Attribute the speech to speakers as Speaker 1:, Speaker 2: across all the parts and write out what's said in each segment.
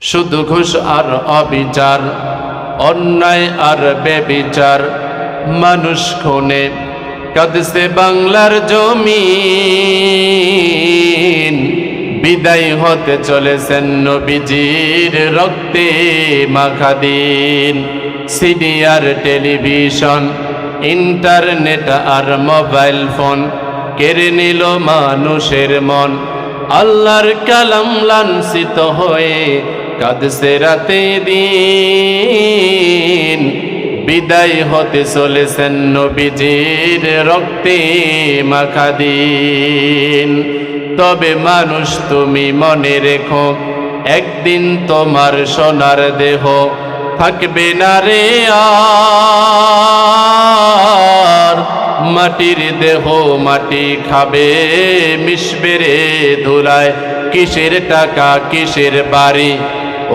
Speaker 1: শুধু ঘুষ আর অবিচার, অন্যায় আর বেবিচার, মানুষ খুনে কাঁদছে বাংলার জমিন। বিদায় হতে চলেছেন নবীজির রক্তে মাখা দিন। সিডি আর টেলিভিশন, ইন্টারনেট আর মোবাইল ফোন কেড়ে নিল মানুষের মন। আল্লাহর কালাম লাঞ্ছিত হয়ে কাঁদছে রাতে দিন। বিদায় হতে চলেছেন নবীজির রক্তে মাখা দিন। তবে মানুষ তুমি মনে রেখো, একদিন তোমার সোনার দেহ থাকবে না রে আর। মাটির দেহ মাটি খাবে, মিশবে রে ধুলায়। কিসের টাকা কিসের বাড়ি,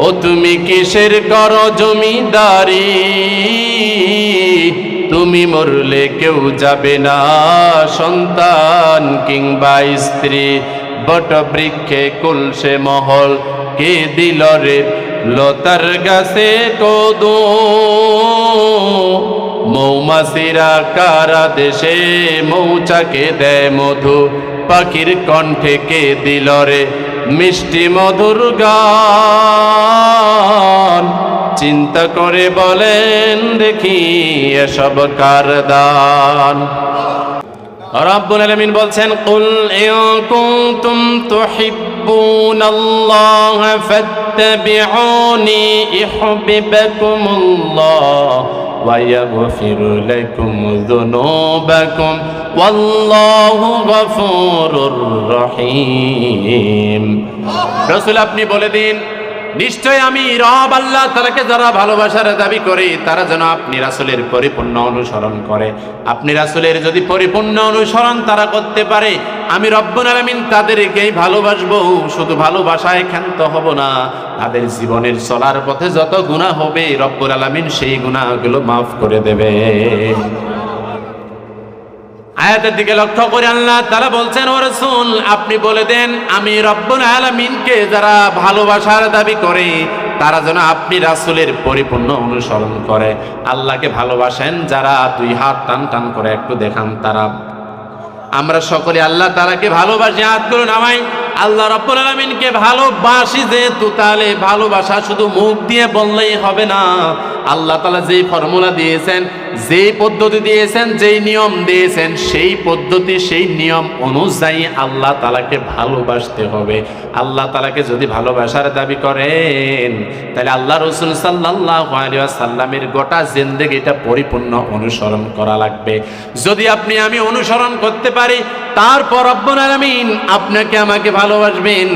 Speaker 1: ও তুমি কিসের করো জমিদারি। তুমি মরলে কেউ যাবে না, সন্তান কিংবা স্ত্রী। বট বৃক্ষে কুলসে মহল কে দিল রে, লতার গাছে কদু। মৌমাছিরা কারা দেশে মৌচাকে দেয় মধু। পাখির কণ্ঠে কে দিল রে মিষ্টি মধুর গান। চিন্তা করে বলেন দেখি এসব কার দান। রব্বুল আলামিন বলছেন, কুল ইন কুনতুম তুহিব্বুনাল্লাহ ফাত্তাবিউনি ইউহিব্বুকুমুল্লাহ ওয়া ইয়াগফির লাকুম যুনুবাকুম ওয়াল্লাহু গফুরুর রহিম। রাসূল আপনি বলে দিন, নিশ্চয় আমি রব আল্লাহ তাআলাকে যারা ভালোবাসার দাবি করে তারা যেন আপনি রাসূলের পরিপূর্ণ অনুসরণ করে। আপনি রাসূলের যদি পরিপূর্ণ অনুসরণ তারা করতে পারে, আমি রব্বুল আলামিন তাদেরকেই ভালোবাসবো। শুধু ভালোবাসায় ক্ষান্ত হব না, তাদের জীবনের চলার পথে যত গুনাহ হবে রব্বুল আলামিন সেই গুনাহগুলো মাফ করে দেবে। আয়াতের দিকে লক্ষ্য করে আল্লাহ তাআলা বলছেন, ও রাসূল আপনি বলে দেন, আমি রব্বুল আলামিনকে যারা ভালোবাসার দাবি করে তারা যেন আপনি রাসূলের পরিপূর্ণ অনুসরণ করে। আল্লাহকে ভালোবাসেন যারা, দুই হাত টান টান করে একটু দেখান তারা। আমরা সকলে আল্লাহ তাআলাকে ভালোবাসি, হাতগুলো নামাই। আল্লাহ রাব্বুল আলামিনকে ভালোবাসি যেহেতু, তাহলে ভালোবাসা শুধু মুখ দিয়ে বললেই হবে না। আল্লাহ তাআলা যেই ফর্মুলা দিয়েছেন, যেই পদ্ধতি দিয়েছেন, যেই নিয়ম দিয়েছেন, সেই পদ্ধতি সেই নিয়ম অনুযায়ী আল্লাহ তাআলাকে ভালোবাসতে হবে। আল্লাহ তাআলাকে যদি ভালোবাসার দাবি করেন তাহলে আল্লাহ রাসূল সাল্লাল্লাহু আলাইহি ওয়াসাল্লামের গোটা জিন্দেগিটা পরিপূর্ণ অনুসরণ করা লাগবে। যদি আপনি আমি অনুসরণ করতে পারি, তারপর রব্বুল আলামিন আপনাকে আমাকে ভালোবাসবেন।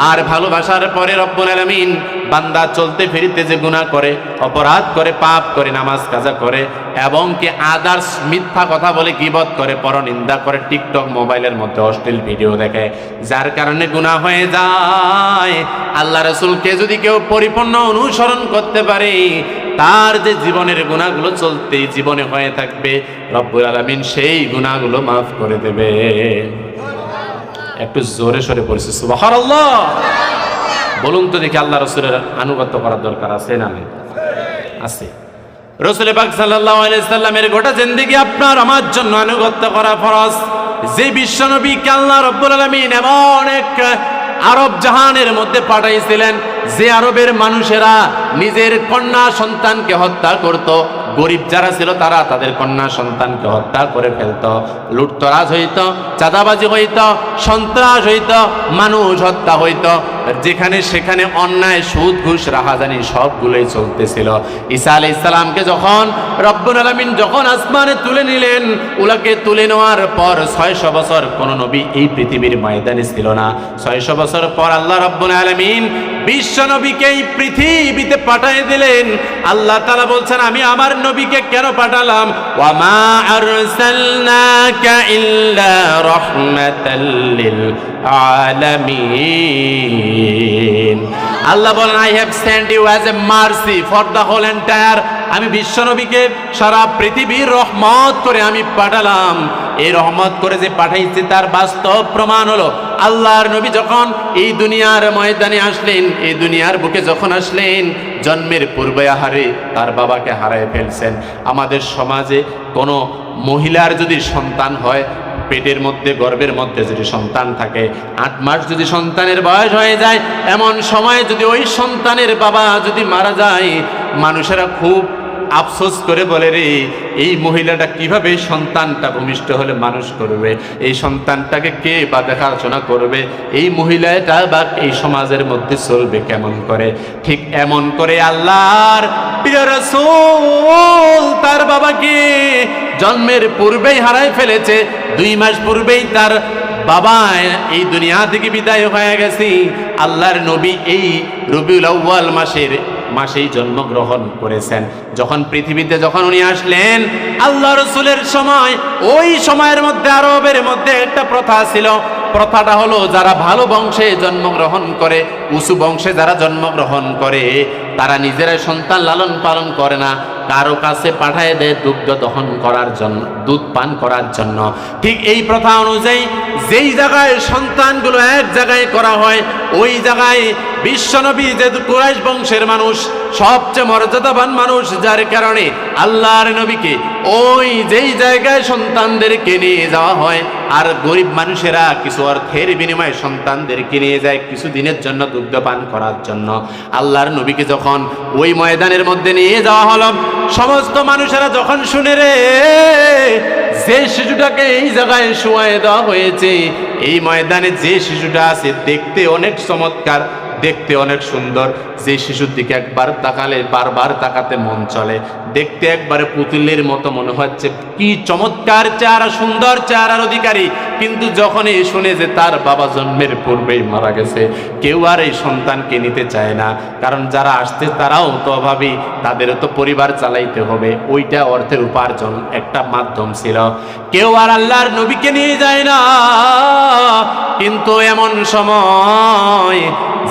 Speaker 1: আর ভালোবাসার পরে রব্বুল আলামিন বান্দা চলতে ফিরতে যে গুনাহ করে, অপরাধ করে, পাপ করে, নামাজ কাজা করে এবং কি আদার্স মিথ্যা কথা বলে, গীবত করে, পরনিন্দা করে, টিকটক মোবাইলের মধ্যে অশ্লীল ভিডিও দেখে, যার কারণে গুনাহ হয়ে যায়। আল্লাহ রাসূলকে যদি কেউ পরিপূর্ণ অনুসরণ করতে পারে, তার যে জীবনের গুনাহগুলো চলতেই জীবনে হয়ে থাকবে, রব্বুল আলামিন সেই গুনাহগুলো মাফ করে দেবে। একটু জোরে সরে পড়েছে সুবহানাল্লাহ। বলুন তো দেখি, আল্লাহ রাসূলের আনুগত্য করার দরকার আছে না নেই? আছে। রাসূল পাক সাল্লাল্লাহু আলাইহি সাল্লামের গোটা জিন্দেগি আপনার আমার জন্য আনুগত্য করা ফরজ। যে বিশ্বনবীকে আল্লাহ রাব্বুল আলামিন এমন এক আরব জাহানের মধ্যে পাঠাইছিলেন, যে আরবের মানুষেরা নিজের কন্যা সন্তানকে হত্যা করত। গরিব যারা ছিল তারা তাদের কন্যা সন্তানকে হত্যা করে ফেলত। লুটতরাজ হইত, চাঁদাবাজি হইত, সন্ত্রাস হইত, মানুষ হত্যা হইত। যেখানে সেখানে অন্যায়, সুদ, ঘুষ, রাহাজানি সবগুলোই চলতেছিল। ঈসা আলাইহিস সালামকে যখন রব্বুল আলামিন যখন আসমানে তুলে নিলেন, উনাকে তুলে নেওয়ার পর 600 বছর কোন নবী এই পৃথিবীর ময়দানে ছিল না। 600 বছর পর আল্লাহ রব্বুল আলামিন বিশ্ব নবীকে এই পৃথিবীতে পাঠিয়ে দিলেন। আল্লাহ তাআলা বলছেন, আমি আমার নবীকে কেন পাঠালাম? ওয়া মা আরসালনাকা ইল্লা রাহমাতাল লিল আলামিন। আল্লাহ বলেন, I have sent you as a mercy for the whole entire. আমি বিশ্ব নবীকে সারা পৃথিবীর রহমত করে আমি পাঠালাম। এই রহমত করে যে পাঠাইছি তার বাস্তব প্রমাণ হলো আল্লাহর নবী যখন এই দুনিয়ার ময়দানে আসলেন, এই দুনিয়ার বুকে যখন আসলেন, জন্মের পূর্বে আহারে তার বাবাকে হারায় ফেলছেন। আমাদের সমাজে কোনো মহিলার যদি সন্তান হয়, পেটের মধ্যে গর্ভের মধ্যে যদি সন্তান থাকে, 8 মাস যদি সন্তানের বয়স হয়ে যায়, এমন সময় যদি ওই সন্তানের বাবা যদি মারা যায়, মানুষেরা খুব আফসোস করে বলে, রে এই মহিলাটা কিভাবে সন্তানটা ভূমিষ্ঠ হলে মানুষ করবে, এই সন্তানটাকে কে বা দেখাশোনা করবে, এই মহিলাটা বা এই সমাজের মধ্যে চলবে কেমন করে। ঠিক এমন করে আল্লাহর প্রিয় রাসূল তার বাবাকে জন্মের পূর্বেই হারায় ফেলেছে। 2 মাস পূর্বেই তার বাবা এই দুনিয়া থেকে বিদায় হয়ে গেছে। আল্লাহর নবী এই রবিউল আউয়াল মাসেই জন্মগ্রহণ করেছেন। যখন পৃথিবীতে যখন উনি আসলেন, আল্লাহ রসুলের সময়, ওই সময়ের মধ্যে আরবের মধ্যে একটা প্রথা ছিল। প্রথাটা হলো, যারা ভালো বংশে জন্মগ্রহণ করে, উঁচু বংশে যারা জন্মগ্রহণ করে, তারা নিজেরাই সন্তান লালন পালন করে না, কারো কাছে পাঠায় দেয় দুগ্ধ দহন করার জন্য, দুধ পান করার জন্য। ঠিক এই প্রথা অনুযায়ী যেই জায়গায় সন্তানগুলো এক জায়গায় করা হয়, ওই জায়গায় বিশ্বনবী যেহেতু কুরাইশ বংশের মানুষ, সবচেয়ে মর্যাদাবান মানুষ, যার কারণে আল্লাহর নবীকে ওই যেই জায়গায় সন্তানদেরকে নিয়ে যাওয়া হয়, আর গরিব মানুষেরা কিছু অর্থের বিনিময়ে সন্তানদেরকে নিয়ে যায় কিছু দিনের জন্য দুগ্ধ পান করার জন্য। আল্লাহর নবীকে যখন ওই ময়দানের মধ্যে নিয়ে যাওয়া হলো, সমস্ত মানুষেরা যখন শুনে, রে যে শিশুটাকে এই জায়গায় শোয়ায় দেওয়া হয়েছে, এই ময়দানে যে শিশুটা আছে দেখতে অনেক চমৎকার, দেখতে অনেক সুন্দর, যে শিশুর দিকে একবার তাকালে বারবার তাকাতে মন চলে, দেখতে একবারে পুতুলের মতো মনে হচ্ছে, কি চমৎকার চেহারা, সুন্দর চেহারার অধিকারী। কিন্তু যখন এই শুনে যে তার বাবা জন্মের পূর্বেই মারা গেছে, কেউ আর এই সন্তানকে নিতে চায় না। কারণ যারা আসছে তারাও তো অভাবী, তাদেরও তো পরিবার চালাইতে হবে, ওইটা অর্থের উপার্জন একটা মাধ্যম ছিল। কেউ আর আল্লাহর নবীকে নিয়ে যায় না। কিন্তু এমন সময়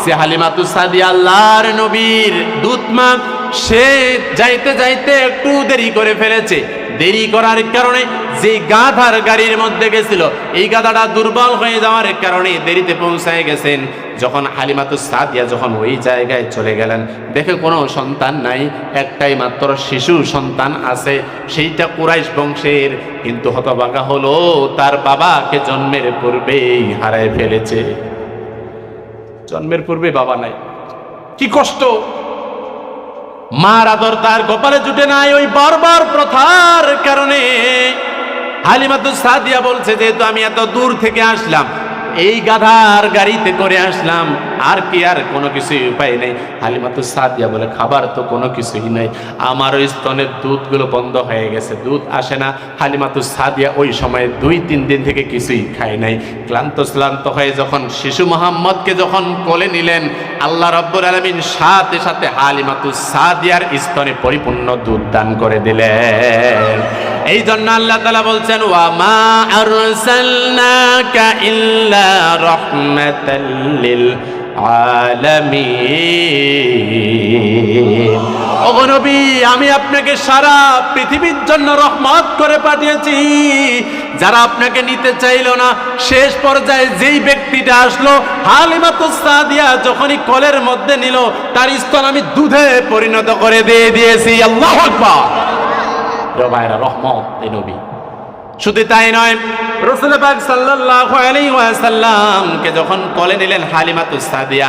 Speaker 1: যে হালিমাতুস সাদিয়া আল্লাহর নবীর দুধমা, সে যাইতে যাইতে একটু দেরি করে ফেলেছে। দেরি করার কারণে যে গাধার গাড়ির মধ্যে গেছিল, এই গাধাটা দুর্বল হয়ে যাওয়ার কারণে দেরিতে পৌঁছায় গেছেন। যখন হালিমাতুস সাদিয়া যখন ওই জায়গায় চলে গেলেন, দেখে কোনো সন্তান নাই, একটাই মাত্র শিশু সন্তান আছে, সেইটা কুরাইশ বংশের। কিন্তু হতভাগা হলো, তার বাবাকে জন্মের পূর্বেই হারায় ফেলেছে। জন্মের পূর্বে বাবা নাই, কি কষ্ট। মার আদর তার কপালে জুটে নাই ওই বর্বর প্রথার কারণে। হালিমাতুস সাদিয়া বলছে, যেহেতু আমি এত দূর থেকে আসলাম, এই গাধার গাড়িতে করে আসলাম, আর কি আর কোনো কিছুই উপায় নেই। হালিমাতুস সাদিয়া বলে, খাবার তো কোনো কিছুই নাই, আমার ওই স্তনের দুধগুলো বন্ধ হয়ে গেছে, দুধ আসে না। হালিমাতুস সাদিয়া ওই সময় 2-3 দিন থেকে কিছুই খায় নাই। ক্লান্ত হয়ে যখন শিশু মুহাম্মদকে যখন কোলে নিলেন, আল্লাহ রাব্বুল আলামিন সাথে সাথে হালিমাতুস সাদিয়ার স্তনে পরিপূর্ণ দুধ দান করে দিলেন। এই জন্য আল্লাহ তাআলা বলছেন, ওয়া মা আরসালনাকা ইল্লা রাহমাতাল লিল আলামিন। ওগো নবী, আমি আপনাকে সারা পৃথিবীর জন্য রহমত করে পাঠিয়েছি। যারা আপনাকে নিতে চাইল না, শেষ পর্যায়ে যেই ব্যক্তিটা আসলো, হালিমাতুস সাদিয়া যখনই কোলের মধ্যে নিল, তার স্তন আমি দুধে পরিণত করে দিয়েছি। আল্লাহু আকবার। ভাইরা, রহমত এই নবী। শুধু তাই নয়, রাসূল পাক সাল্লাল্লাহু আলাইহি ওয়াসাল্লামকে যখন কোলে নিলেন হালিমাতুস সাদিয়া,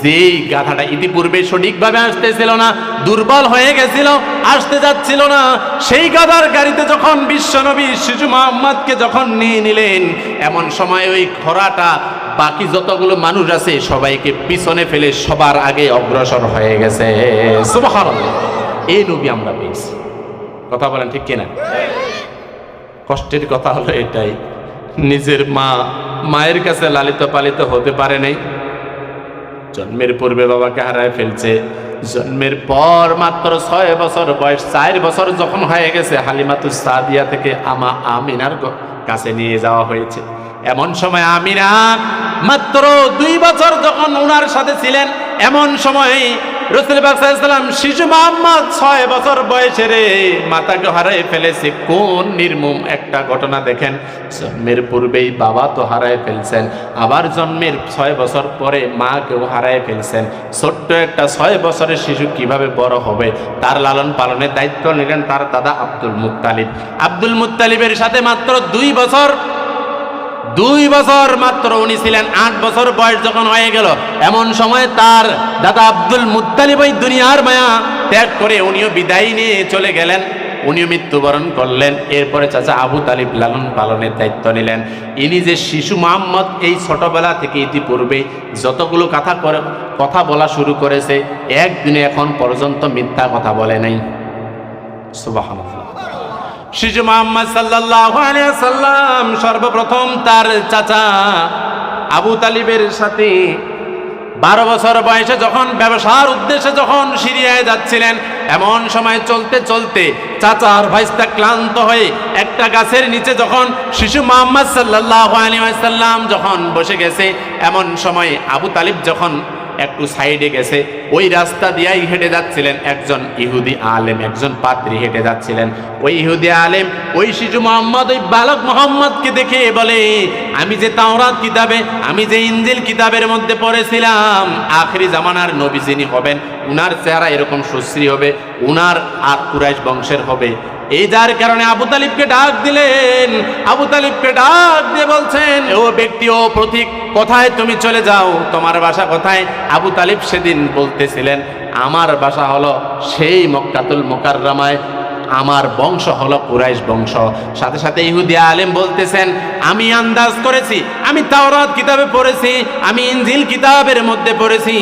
Speaker 1: যেই গাধাটা ইতিপূর্বে সঠিকভাবে আসতেছিল না, দুর্বল হয়ে গেছিল, আসতে যাচ্ছিল না, সেই গাধার গাড়িতে যখন বিশ্বনবী শিশু মুহাম্মদকে যখন নিয়ে নিলেন, এমন সময় ওই ঘোড়াটা বাকি যতগুলো মানুষ আছে সবাইকে পিছনে ফেলে সবার আগে অগ্রসর হয়ে গেছে। সুবহানাল্লাহ। এই নবী আমরা পেয়েছি। কথা বলেন ঠিক কিনা? কষ্টের কথা হলো এটাই, নিজের মায়ের কাছে লালিত পালিত হতে পারে নাই, জন্মের পূর্বে বাবাকে হারায় ফেলছে। জন্মের পর মাত্র 6 বছর বয়স, 4 বছর যখন হয়ে গেছে, হালিমাতুস সাদিয়া থেকে আমিনার কাছে নিয়ে যাওয়া হয়েছে। এমন সময় আমিনা মাত্র 2 বছর যখন ওনার সাথে ছিলেন, এমন সময় রাসূল পাক সাল্লাল্লাহু আলাইহি ওয়াসাল্লাম শিশু মুহাম্মদ 6 বছর বয়সে রে মাতাকে হারিয়ে ফেলেছে। কোন নির্মম একটা ঘটনা দেখেন, জন্মের পূর্বেই বাবা তো হারিয়ে ফেলছেন, আবার জন্মের 6 বছর পরে মাকেও হারিয়ে ফেলছেন। ছোট্ট একটা 6 বছরের শিশু কিভাবে বড় হবে, তার লালন পালনের দায়িত্ব নিলেন তার দাদা আব্দুল মুত্তালিব। আব্দুল মুত্তালিবের সাথে মাত্র 2 বছর মাত্র উনি ছিলেন। 8 বছর বয়স যখন হয়ে গেল, এমন সময় তার দাদা আব্দুল মুত্তালিব ওই দুনিয়ার মায়া ত্যাগ করে উনিও বিদায় নিয়ে চলে গেলেন, উনিও মৃত্যুবরণ করলেন। এরপরে চাচা আবু তালিব লালন পালনের দায়িত্ব নিলেন। ইনি যে শিশু মুহাম্মদ এই ছোটবেলা থেকে ইতিপূর্বে যতগুলো কথা বলা শুরু করেছে, একদিনে এখন পর্যন্ত মিথ্যা কথা বলে নাই। সুবহানাল্লাহ। শিশু মুহাম্মদ সাল্লাল্লাহু আলাইহি ওয়াসাল্লাম সর্বপ্রথম তার চাচা আবু তালিবের সাথে 12 বছর বয়সে যখন ব্যবসার উদ্দেশ্যে যখন সিরিয়ায় যাচ্ছিলেন, এমন সময় চলতে চলতে চাচা আর ভাইস্তা ক্লান্ত হয়ে একটা গাছের নিচে যখন শিশু মুহাম্মদ সাল্লাল্লাহু আলাইহি ওয়াসাল্লাম যখন বসে গেছে, এমন সময় আবু তালিব যখন একটু সাইডে গেছে, ওই রাস্তা দিয়েই হেঁটে যাচ্ছিলেন একজন ইহুদি আলেম, একজন পাদ্রী হেঁটে যাচ্ছিলেন। ওই ইহুদি আলেম ওই শিশু মুহাম্মদ, ওই বালক মুহাম্মদকে দেখে বলে, আমি যে তাওরাত কিতাবে, আমি যে ইনজিল কিতাবের মধ্যে পড়েছিলাম, আখিরি জামানার নবী যিনি হবেন, উনার চেহারা এরকম সুশ্রী হবে, উনার আর কুরাইশ বংশের হবে। এই যার কারণে আবু তালিবকে ডাক দিলেন। আবু তালিবকে ডাক দিয়ে বলছেন, ও ব্যক্তি, ও প্রতীক, কোথায় তুমি চলে যাও, তোমার বাসা কোথায়? আবু তালিব সেদিন বলতেছিলেন, আমার বাসা হলো সেই মক্কাতুল মুকাররমায়, আমার বংশ হলো কুরাইশ বংশ। সাথে সাথে ইহুদি আলেম বলতেছেন, আমি আন্দাজ করেছি, আমি তাওরাত কিতাবে পড়েছি, আমি ইনজিল কিতাবের মধ্যে পড়েছি,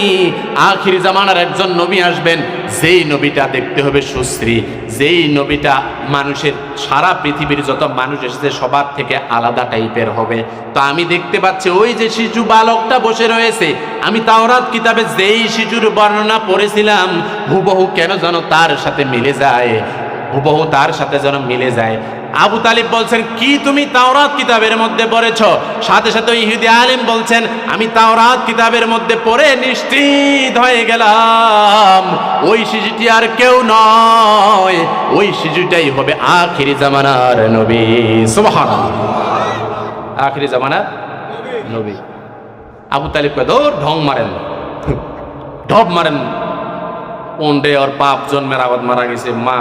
Speaker 1: আখির জামানার একজন নবী আসবেন, যেই নবীটা দেখতে হবে সুশ্রী, যেই নবীটা মানুষের সারা পৃথিবীর যত মানুষ এসেছে সবার থেকে আলাদা টাইপের হবে। তো আমি দেখতে পাচ্ছি ওই যে শিশু বালকটা বসে রয়েছে, আমি তাওরাত কিতাবে যেই শিশুর বর্ণনা পড়েছিলাম, হুবহু কেন যেন তার সাথে মিলে যায়, হুবহু তার সাথে যেন মিলে যায়। আবু তালিব বলছেন, কি তুমি তাওরাত কিতাবের মধ্যে পড়েছো? সাথে সাথে ইহুদি আলেম বলছেন, আমি তাওরাত কিতাবের মধ্যে পড়ে নিশ্চিত হয়ে গেলাম, ওই শিশুটি আর কেউ নয়, ওই শিশুটাই হবে আখিরি জামানার নবী। সুবহানাল্লাহ, আখিরি জামানার নবী। আবু তালিব কয়, দৌড়, ঢং মারেন, ঢপ মারেন, ওন্ডে ওর পাপ জন্মের আগত মারা গেছে, মা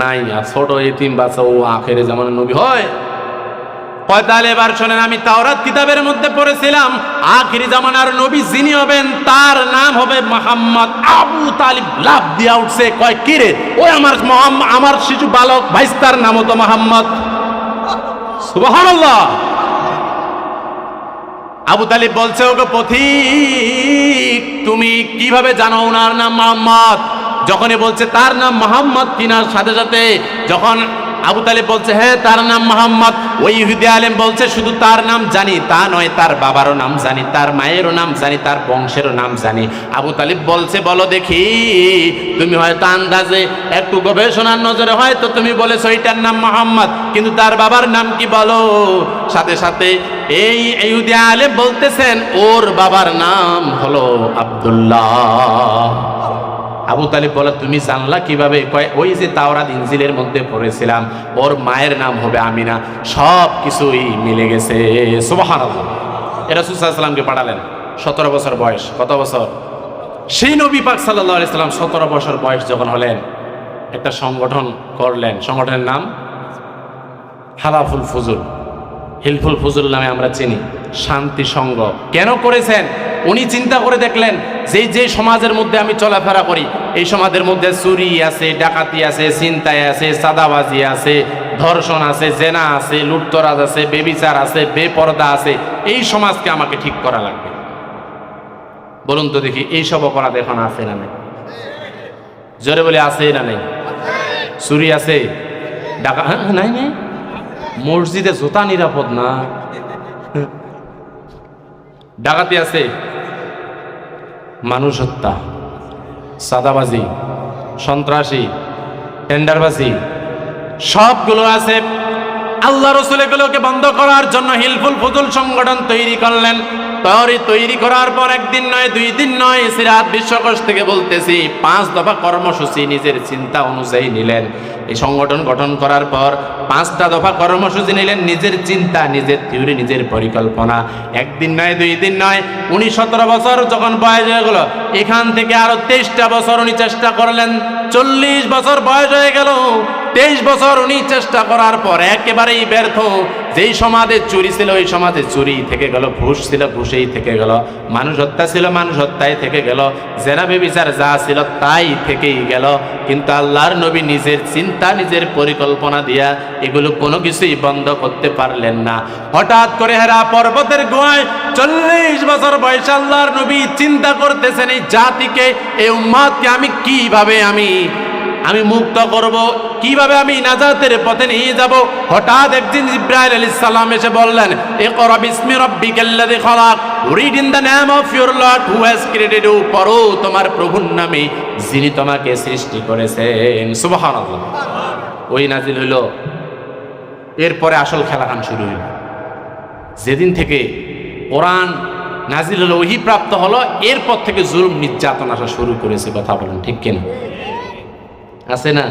Speaker 1: নাই, আর ছোট এতিম বাচ্চা ও আখেরে জামানের নবী হয়? কয়, তাহলে এবার শোনেন, আমি তাওরাত কিতাবের মধ্যে পড়েছিলাম, আখিরি জামানার নবী যিনি হবেন তার নাম হবে মুহাম্মদ। আবু তালিব লাফ দিয়া উঠছে, কয়, কি রে, ওই আমার শিশু বালক ভাইস্তার নামও তো মুহাম্মদ। সুবহানাল্লাহ। আবু তালিব বলছে, ওগো পথিক, তুমি কিভাবে জানো ওনার নাম মুহাম্মদ? যখনই বলছে তার নাম মুহাম্মদ কিনার সাথে সাথে যখন আবু তালিব বলছে, হ্যাঁ তার নাম মুহাম্মদ, ওই ইহুদি আলেম বলছে, শুধু তার নাম জানি তা নয়, তার বাবারও নাম জানি, তার মায়েরও নাম জানি, তার বংশেরও নাম জানি। আবু তালিব বলছে, বলো দেখি, তুমি হয়তো আন্দাজে একটু গবেষণার নজরে হয়তো তুমি বলেছো এটার নাম মুহাম্মদ, কিন্তু তার বাবার নাম কি বলো? সাথে সাথে এই ইহুদি আলেম বলতেছেন, ওর বাবার নাম হলো আব্দুল্লাহ। আবু তালিব বলে, তুমি জানলা কিভাবে? কয়, ওই যে তাওরাত ইনজিলের মধ্যে পড়েছিলাম, ওর মায়ের নাম হবে আমিনা। সব কিছুই মিলে গেছে। সুবহানাল্লাহ। রাসূল সাল্লাল্লাহু আলাইহি ওয়াসাল্লামকে পাঠালেন, 17 বছর বয়স। কত বছর? সেই নবী পাক সাল্লাল্লাহু আলাইহি ওয়াসাল্লাম 17 বছর বয়স যখন হলেন, একটা সংগঠন করলেন। সংগঠনের নাম হালাফুল ফুজুল, হিলফুল ফুজুল নামে আমরা চিনি, শান্তি সংঘ। কেন করেছেন? উনি চিন্তা করে দেখলেন, যে সমাজের মধ্যে আমি চলাফেরা করি, এই সমাজের মধ্যে চুরি আছে, ডাকাতি আছে, ছিনতাই আছে, সাদাবাজি আছে, ধর্ষণ আছে, জেনা আছে, লুটতরাজ আছে, বেবিচার আছে, বেপরদা আছে, এই সমাজকে আমাকে ঠিক করা লাগবে। বলুন তো দেখি, এই সব অপরাধ এখন আছে না নেই? জোরে বলে, আছে না নেই? চুরি আছে, ডাকা নাই নাই, মসজিদে জুতা নিরাপদ না, ডাকাতি আছে, মানুষ হত্যা, সাদাবাজি, সন্ত্রাসী, টেন্ডারবাজি, সবগুলো আছে। আল্লাহ রাসূল এগুলোকে বন্ধ করার জন্য হিলফুল ফুজুল সংগঠন তৈরি করলেন। তৈরি করার পর একদিন নয়, 2 দিন নয়, সিরাত বিশ্বকোষ থেকে বলতেছি 5 দফা কর্মসূচি নিজের চিন্তা অনুযায়ী নিলেন। এই সংগঠন গঠন করার পর 5টা দফা কর্মসূচি নিলেন, নিজের চিন্তা, নিজের থিওরি, নিজের পরিকল্পনা। একদিন নয়, 2 দিন নয়, উনি 17 বছর যখন বয়স হয়ে গেল, এখান থেকে আরো 23টা বছর উনি চেষ্টা করলেন। 40 বছর বয়স হয়ে গেল, 23 বছর উনি চেষ্টা করার পর একেবারেই ব্যর্থ। যেই সমাজে চুরি ছিল ওই সমাজে চুরি থেকে গেল, ঘুষ ছিল ঘুষেই থেকে গেল, মানুষ হত্যা ছিল মানুষ হত্যায় থেকে গেল, জেনা ব্যভিচার যা ছিল তাই থেকেই গেল। কিন্তু আল্লাহর নবী নিজের চিন্তা, নিজের পরিকল্পনা দিয়া এগুলো কোনো কিছুই বন্ধ করতে পারলেন না। হঠাৎ করে হেরা পর্বতের গুহায় 40 বছর বয়সে আল্লাহর নবী চিন্তা করতেছেন, এই জাতিকে, এই উম্মতকে আমি কিভাবে আমি মুক্ত করব, কিভাবে আমি নাজাতের পথে নিয়ে যাব। হঠাৎ একদিন জিবরাইল আলাইহিস সালাম এসে বললেন, ইকরা বিসমি রাব্বিকাল্লাযী খালাক, read in the name of your lord who has created you, পড়ো তোমার প্রভুর নামে যিনি তোমাকে সৃষ্টি করেছেন। সুবহানাল্লাহ। ওই নাজিল হলো, এরপরে আসল খেলাখান শুরু হলো। যেদিন থেকে কোরআন নাজিল হলো, ওহী প্রাপ্ত হলো, এরপর থেকে জুলুম নির্যাতন আসা শুরু করেছে। কথা বলেন ঠিক কিনা? আছে না?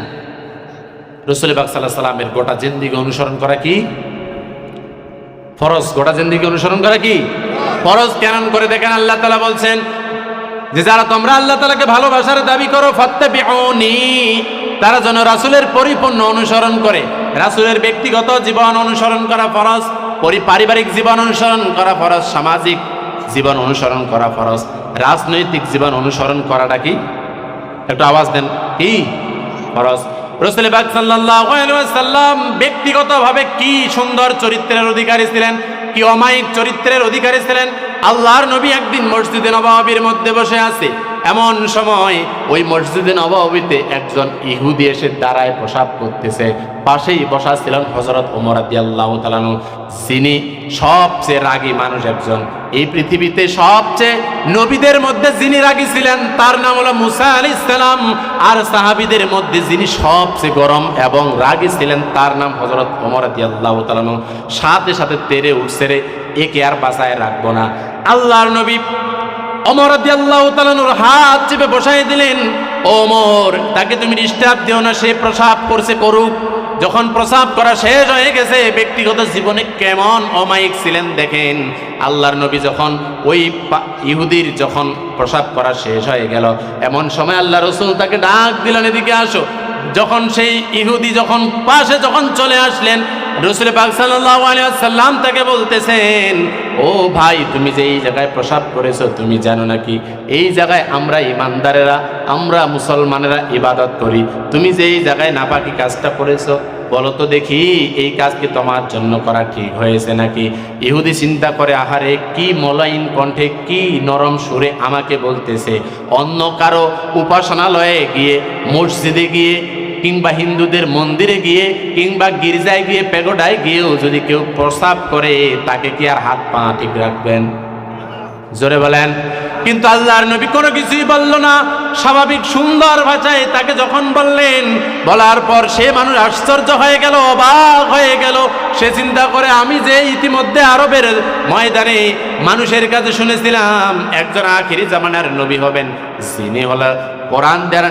Speaker 1: রাসূল পাক সাল্লাল্লাহু আলাইহি সাল্লামের গোটা জিন্দেগি অনুসরণ করা কি ফরজ? গোটা জিন্দেগি অনুসরণ করা কি ফরজ? কেমন করে দেখেন, আল্লাহ তাআলা বলছেন যে যারা তোমরা আল্লাহ তাআলাকে ভালোবাসার দাবি করো, ফাত্তাবিউনি, তারা যেন রাসূলের পরিপূর্ণ অনুসরণ করে। রাসূলের ব্যক্তিগত জীবন অনুসরণ করা ফরজ, পারিবারিক জীবন অনুসরণ করা ফরজ, সামাজিক জীবন অনুসরণ করা ফরজ, রাজনৈতিক জীবন অনুসরণ করাটা কি? একটু আওয়াজ দেন, কি ফরজ? রাসূল পাক সাল্লাল্লাহু আলাইহি ওয়াসাল্লাম ব্যক্তিগতভাবে কি সুন্দর চরিত্রের অধিকারী ছিলেন, কি অমায়িক চরিত্রের অধিকারী ছিলেন। আল্লাহর নবী একদিন মসজিদে নববীর মধ্যে বসে আছে, এমন সময় ওই মসজিদে নববীতে একজন ইহুদি এসে দাঁড়ায় প্রসাব করতেছে। পাশেই বসা ছিলেন হযরত ওমর রাদিয়াল্লাহু তাআলা আনহু, যিনি সবচেয়ে রাগী মানুষ একজন। এই পৃথিবীতে সবচেয়ে নবীদের মধ্যে যিনি রাগী ছিলেন তার নাম হলো মুসা আলাইহিস সালাম, আর সাহাবীদের মধ্যে যিনি সবচেয়ে গরম এবং রাগী ছিলেন তার নাম হযরত ওমর রাদিয়াল্লাহু তাআলা আনহু। সাথে সাথে তেরে উঠছে রে, একে আর বাঁচায় রাখবো না। আল্লাহর নবী ওমর রাদিয়াল্লাহু তাআলা আনহুর হাত চেপে বসাই দিলেন, ওমর তাকে তুমি ডিস্টার্ব দিও না, সে প্রসাব করছে করুক। যখন প্রসাব করা শেষ হয়ে গেছে, ব্যক্তিগত জীবনে কেমন অমায়িক ছিলেন দেখেন। আল্লাহর নবী যখন ওই ইহুদির যখন প্রসাব করা শেষ হয়ে গেল, এমন সময় আল্লাহ রাসূল তাকে ডাক দিলেন, এদিকে আসো। যখন সেই ইহুদি যখন পাশে যখন চলে আসলেন, রাসূল পাক সাল্লাল্লাহু আলাইহি ওয়াসাল্লাম তাকে বলতেছেন, ও ভাই, তুমি যে এই জায়গায় প্রসাব করেছো তুমি জানো নাকি এই জায়গায় আমরা ইমানদারেরা, আমরা মুসলমানেরা ইবাদত করি, তুমি যে এই জায়গায় নাপাকি কাজটা করেছো, বলো তো দেখি এই কাজ কি তোমার জন্য করা ঠিক হয়েছে নাকি? ইহুদি চিন্তা করে, আহারে কি মোলায়েম কণ্ঠে, কি নরম সুরে আমাকে বলতেছে। অন্য কারো উপাসনালয়ে গিয়ে, মসজিদে গিয়ে, কিংবা হিন্দুদের মন্দিরে গিয়ে, কিংবা গির্জায় গিয়ে, পেগোডায় গিয়েও যদি কেউ প্রসাব করে, তাকে কি আর হাত পা ঠিক রাখবেন? জোরে বলেন। কিন্তু আল্লাহর নবী কোনো কিছুই বলল না, স্বাভাবিক সুন্দর ভাষায় তাকে যখন বললেন, বলার পর সে মানুষ আশ্চর্য হয়ে গেল, অবাক হয়ে গেল। সে চিন্তা করে, আমি যে ইতিমধ্যে আরবের ময়দানে মানুষের কাছে শুনেছিলাম একজন আখিরি জামানার নবী হবেন, যিনি হলো কোরআন দ্বারা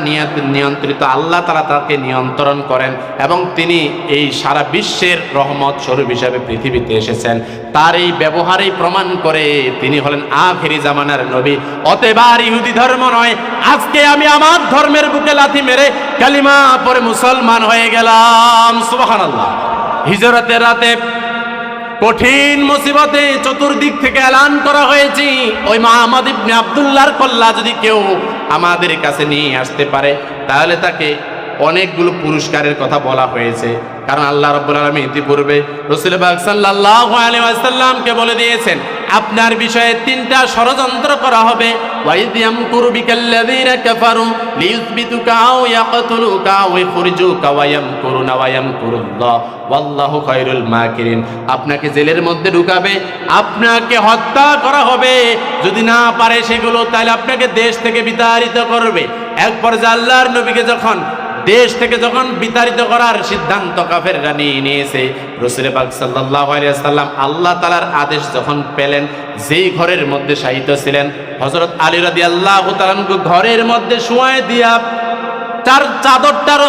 Speaker 1: নিয়ন্ত্রিত, আল্লাহ তাআলা তাকে নিয়ন্ত্রণ করেন এবং তিনি এই সারা বিশ্বের রহমত স্বরূপ হিসাবে পৃথিবীতে এসেছেন, তার এই ব্যবহারেই প্রমাণ করে তিনি হলেন আখিরি জামানার নবী। অতএব আর ইহুদি ধর্ম নয়, আজকে আমি আমার ধর্মের বুকে লাথি মেরে কালিমা পড়ে মুসলমান হয়ে গেলাম। সুবহানাল্লাহ। হিজরতের রাতে কঠিন মুসিবতে চতুর্দিক থেকে এলান করা হয়েছে, ওই মুহাম্মদ ইবনে আব্দুল্লাহর কল্লা যদি কেউ আমাদের কাছে নিয়ে আসতে পারে, তাহলে তাকে অনেকগুলো পুরস্কারের কথা বলা হয়েছে। কারণ আল্লাহ রাব্বুল আলামিন ইতিপূর্বে রাসূল পাক সাল্লাল্লাহু আলাইহি ওয়াসাল্লামকে বলে দিয়েছেন, আপনার বিষয়ে 3টা ষড়যন্ত্র করা হবে। ওয়াইদ ইয়ামকুরু বিকাল্লাযীনা কাফারু লিইউসবিতুকা আও ইয়াকতুলুকা আও ইখরিজুকা ওয়া ইয়ামকুরুনা ওয়া ইয়ামকুরুল্লাহ ওয়াল্লাহু খায়রুল মাকিরিন। আপনাকে জেলের মধ্যে ঢুকাবে, আপনাকে হত্যা করা হবে, যদি না পারে সেগুলো তাহলে আপনাকে দেশ থেকে বিতাড়িত করবে। এক পর্যায়ে আল্লাহর নবীকে যখন দেশ থেকে যখন বিতাড়িত করার সিদ্ধান্ত কাফেররা নিয়েছে, রাসূল পাক সাল্লাল্লাহু আলাইহি ওয়াসাল্লাম আল্লাহ তাআলার আদেশ যখন পেলেন, যেই ঘরের মধ্যে শায়িত ছিলেন হযরত আলী রাদিয়াল্লাহু তাআলা ঘরের মধ্যে শুয়ায় দিয়া তার চাদরটার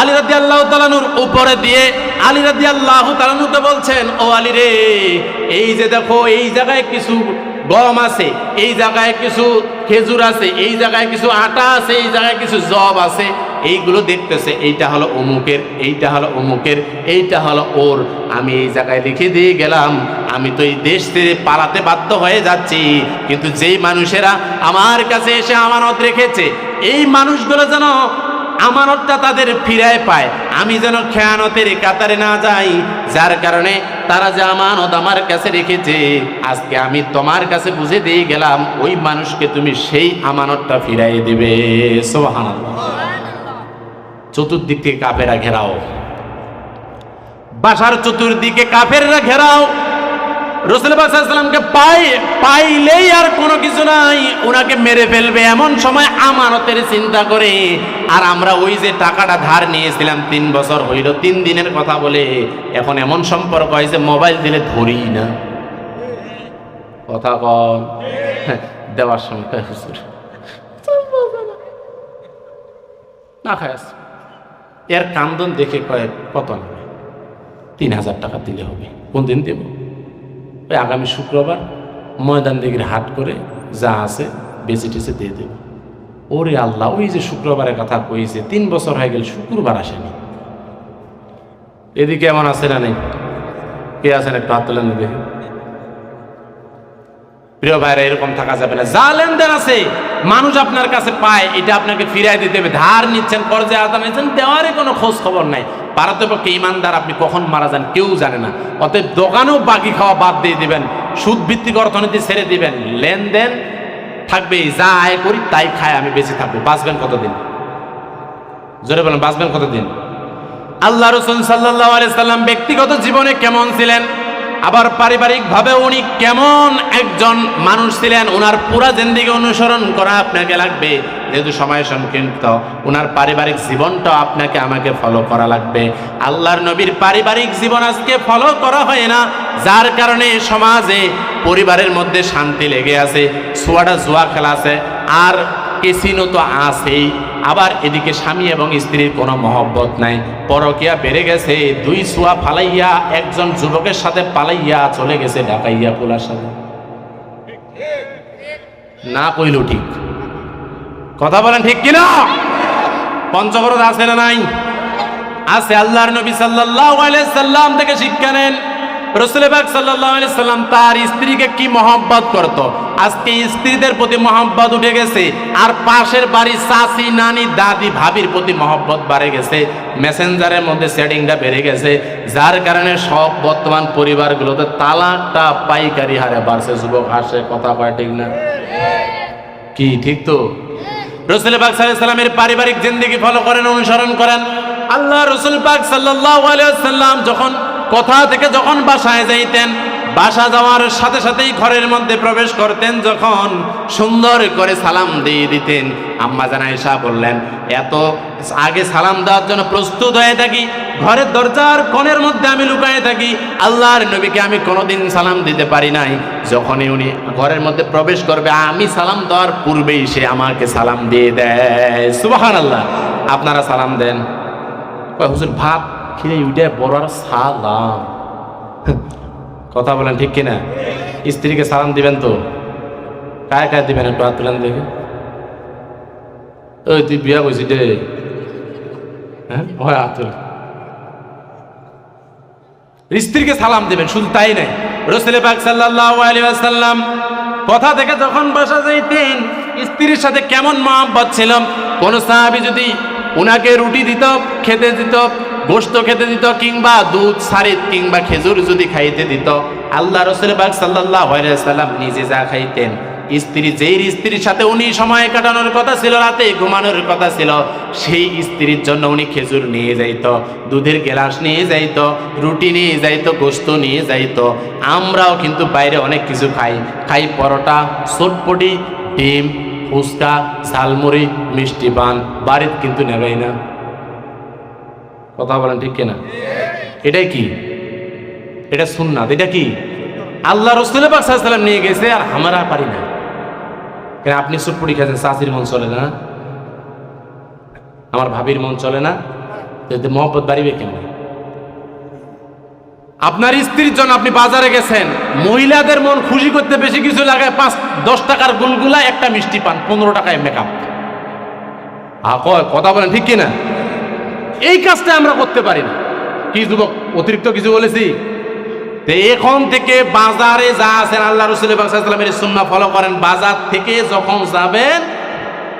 Speaker 1: আলী রাদিয়াল্লাহু তাআলার উপরে দিয়ে আলী রাদিয়াল্লাহু তাআলাকে বলছেন, ও আলী রে, এই যে দেখো, এই জায়গায় কিছু গম আছে, এই জায়গায় কিছু খেজুর আছে, এই জায়গায় কিছু আটা আছে, এই জায়গায় কিছু জব আছে, এইগুলো দেখতেছে, এইটা হলো অমুকের, এইটা হলো অমুকের, এইটা হলো ওর। আমি এই জায়গায় লিখে দিয়ে গেলাম, আমি তো এই দেশ থেকে পালাতে বাধ্য হয়ে যাচ্ছি, কিন্তু যেই মানুষেরা আমার কাছে এসে আমানত রেখেছে, এই মানুষগুলো যেন আমানতটা তাদের ফিরায় পায়, আমি যেন খেয়ানতের কাতারে না যাই, যার কারণে তারা যে আমানত আমার কাছে রেখেছে, আজকে আমি তোমার কাছে বুঝে দিয়ে গেলাম, ওই মানুষকে তুমি সেই আমানতটা ফিরাই দিবে। সুবহানাল্লাহ। চতুর্দিক থেকে কাফেররা ঘেরাও, বাসার চতুর্দিকে কাফেররা ঘেরাও। রাসূল পাক সাল্লাল্লাহু আলাইহি ওয়াসাল্লামকে পাইলেই আর কোনো কিছু নাই, ওনাকে মেরে ফেলবে, এমন সময় আমানতের চিন্তা করে। আর আমরা ওই যে টাকাটা ধার নিয়েছিলাম 3 বছর হইল, 3 দিনের কথা বলে, এখন এমন সম্পর্ক হয়েছে মোবাইল দিলে ধরি না, কথা কন দেওয়ার সময় হুজুর না খায়, এর কান্দন দেখে কয় কত নেবে, 3000 টাকা দিলে হবে। কোন দিন দেব? ওই আগামী শুক্রবার ময়দান দিঘির হাট করে যা আছে বেশি টেসে দিয়ে দেব। ওরে আল্লাহ, ওই যে শুক্রবারের কথা কইছে, 3 বছর হয়ে গেল, শুক্রবার আসেনি। এদিকে এমন আছে না নেই? কে আছেন একটু হাত তোলেন দেখে। প্রিয় ভাইরা, এরকম থাকা যাবে না। যা লেনদেন আছে মানুষ আপনার কাছে পায়, এটা আপনাকে ফিরাই দিতে হবে। ধার নিচ্ছেন, কর্জে আদা নিচ্ছেন, দেওয়ারই কোনো খোঁজ খবর নাই। পারতপক্ষে ইমানদার আপনি কখন মারা যান কেউ জানে না, অতএব দোকানেও বাকি খাওয়া বাদ দিয়ে দিবেন, সুদ ভিত্তিক অর্থনীতি ছেড়ে দিবেন, লেনদেন থাকবে, যা আয় করি তাই খায় আমি বেঁচে থাকবো। বাঁচবেন কতদিন? জোরে বলেন, বাঁচবেন কতদিন? আল্লাহ রাসূল সাল্লাল্লাহু আলাইহি সাল্লাম ব্যক্তিগত জীবনে কেমন ছিলেন, আবার পারিবারিক ভাবে উনি কেমন একজন মানুষ ছিলেন, ওনার পুরা জিন্দেগি অনুসরণ করা আপনাকে লাগবে। যেহেতু সময় সংকীর্ণ, ওনার পারিবারিক জীবনটা আপনাকে আমাকে ফলো করা লাগবে। আল্লাহর নবীর পারিবারিক জীবন আজকে ফলো করা হয় না, যার কারণে সমাজে পরিবারের মধ্যে শান্তি লেগে আছে, সুয়াটা জুয়া খেলা আছে, আর কেসিনো তো আছেই। আবার এদিকে স্বামী এবং স্ত্রীর কোনো মহব্বত নাই, পরকিয়া বেড়ে গেছে, 2 সুয়া ফালাইয়া একজন যুবকের সাথে পালাইয়া চলে গেছে ঢাকাইয়া পোলার সাথে। না কইল ঠিক, কথা বলেন ঠিক কিনা? পঞ্চগড় আছে না নাই? আছে। আল্লাহর নবী সাল্লাল্লাহু আলাইহি সাল্লাম থেকে শিক্ষা নেন। রাসূল পাক সাল্লাল্লাহু আলাইহি সাল্লাম তার স্ত্রীকে কি মহব্বত করত, আজকে স্ত্রীদের প্রতি মহব্বত উঠে গেছে, আর পাশের বাড়ি চাচি, নানি, দাদি, ভাবির প্রতি মহব্বত বেড়ে গেছে, মেসেঞ্জারের মধ্যে সেটিংটা বেড়ে গেছে, যার কারণে সব বর্তমান পরিবারগুলোতে তালাকটা পাইকারি হারে বাড়ছে। যুবক হাসে, কথা কয় ঠিক না? কি ঠিক তো? রাসূল পাক সাল্লাল্লাহু আলাইহি সাল্লামের পারিবারিক জিন্দেগি ফলো করেন, অনুসরণ করেন। আল্লাহ রাসূল পাক সাল্লাল্লাহু আলাইহি সাল্লাম যখন কোথা থেকে যখন বাসায় যাইতেন, বাসা যাওয়ার সাথে সাথেই ঘরের মধ্যে প্রবেশ করতেন, যখন সুন্দর করে সালাম দিয়ে দিতেন। আম্মা জান আয়েশা বললেন, এত আগে সালাম দেওয়ার জন্য প্রস্তুত হয়ে থাকি, ঘরের দরজার কোণের মধ্যে আমি লুকায়ে থাকি, আল্লাহর নবীকে আমি কোনোদিন সালাম দিতে পারি নাই। যখনই উনি ঘরের মধ্যে প্রবেশ করবে, আমি সালাম দেওয়ার পূর্বেই সে আমাকে সালাম দিয়ে দেয়। সুবহানাল্লাহ। আপনারা সালাম দেন? হুজুর ভাত খেলে উঠে বড় আর সালাম, কথা বলেন ঠিক কিনা? স্ত্রীকে সালাম দিবেন তো? কায় কায় দিবেন একটু হাত তুলেন দেখে। ওই তুই বিয়া করছিস রে? হ্যাঁ, হাত তুলে। স্ত্রীকে সালাম দিবেন। শুধু তাই নাই, রাসূল পাক সাল্লাল্লাহু আলাইহি ওয়াসাল্লাম কথা থেকে যখন বাসা যাইতেন, স্ত্রীর সাথে কেমন মহব্বত ছিল। কোন সাহাবী যদি উনাকে রুটি দিত, খেতে দিত, গোশত খেতে দিত, কিংবা দুধ, সারিদ কিংবা খেজুর যদি খাইতে দিত, আল্লাহ রাসূল পাক সাল্লাল্লাহু আলাইহি ওয়াসাল্লাম নিজে যা খাইতেন, যেই স্ত্রীর সাথে উনি সময় কাটানোর কথা ছিল, রাতে ঘুমানোর কথা ছিল, সেই স্ত্রীর জন্য উনি খেজুর নিয়ে যাইত, দুধের গ্লাস নিয়ে যাইত, রুটি নিয়ে যাইত, গোশত নিয়ে যাইত। আমরাও কিন্তু বাইরে অনেক কিছু খাই পরোটা, চটপটি, ডিম, ফুচকা, ঝালমুড়ি, মিষ্টি পান, বাড়িতে কিন্তু নেবেই না। কথা বলেন ঠিক কিনা? এটাই কি? এটা সুন্নাত। এটা কি? আল্লাহ রাসূল পাক সাল্লাল্লাহু আলাইহি ওয়াসাল্লাম নিয়ে গেছে, আর আমরা পারি না। কেন? আপনি সুটপুরি খাচ্ছেন, চাচির মন চলে না, আমার ভাবির মন চলে না, যদি মহব্বত বাড়িবে কেন? আপনার স্ত্রীর জন্য আপনি বাজারে গেছেন, মহিলাদের মন খুশি করতে বেশি কিছু লাগে, 5-10 টাকার গুলগুলা, একটা মিষ্টি পান, 15 টাকায় মেকআপ। কথা বলেন ঠিক কিনা? এই কাজটা আমরা করতে পারি না। কি যুবক, অতিরিক্ত কিছু বলেছি? এখন থেকে বাজারে যা আছেন, আল্লাহ রাসূল সাল্লাল্লাহু আলাইহি ওয়াসাল্লামের সুন্নাহ ফলো করেন। বাজার থেকে যখন যাবেন,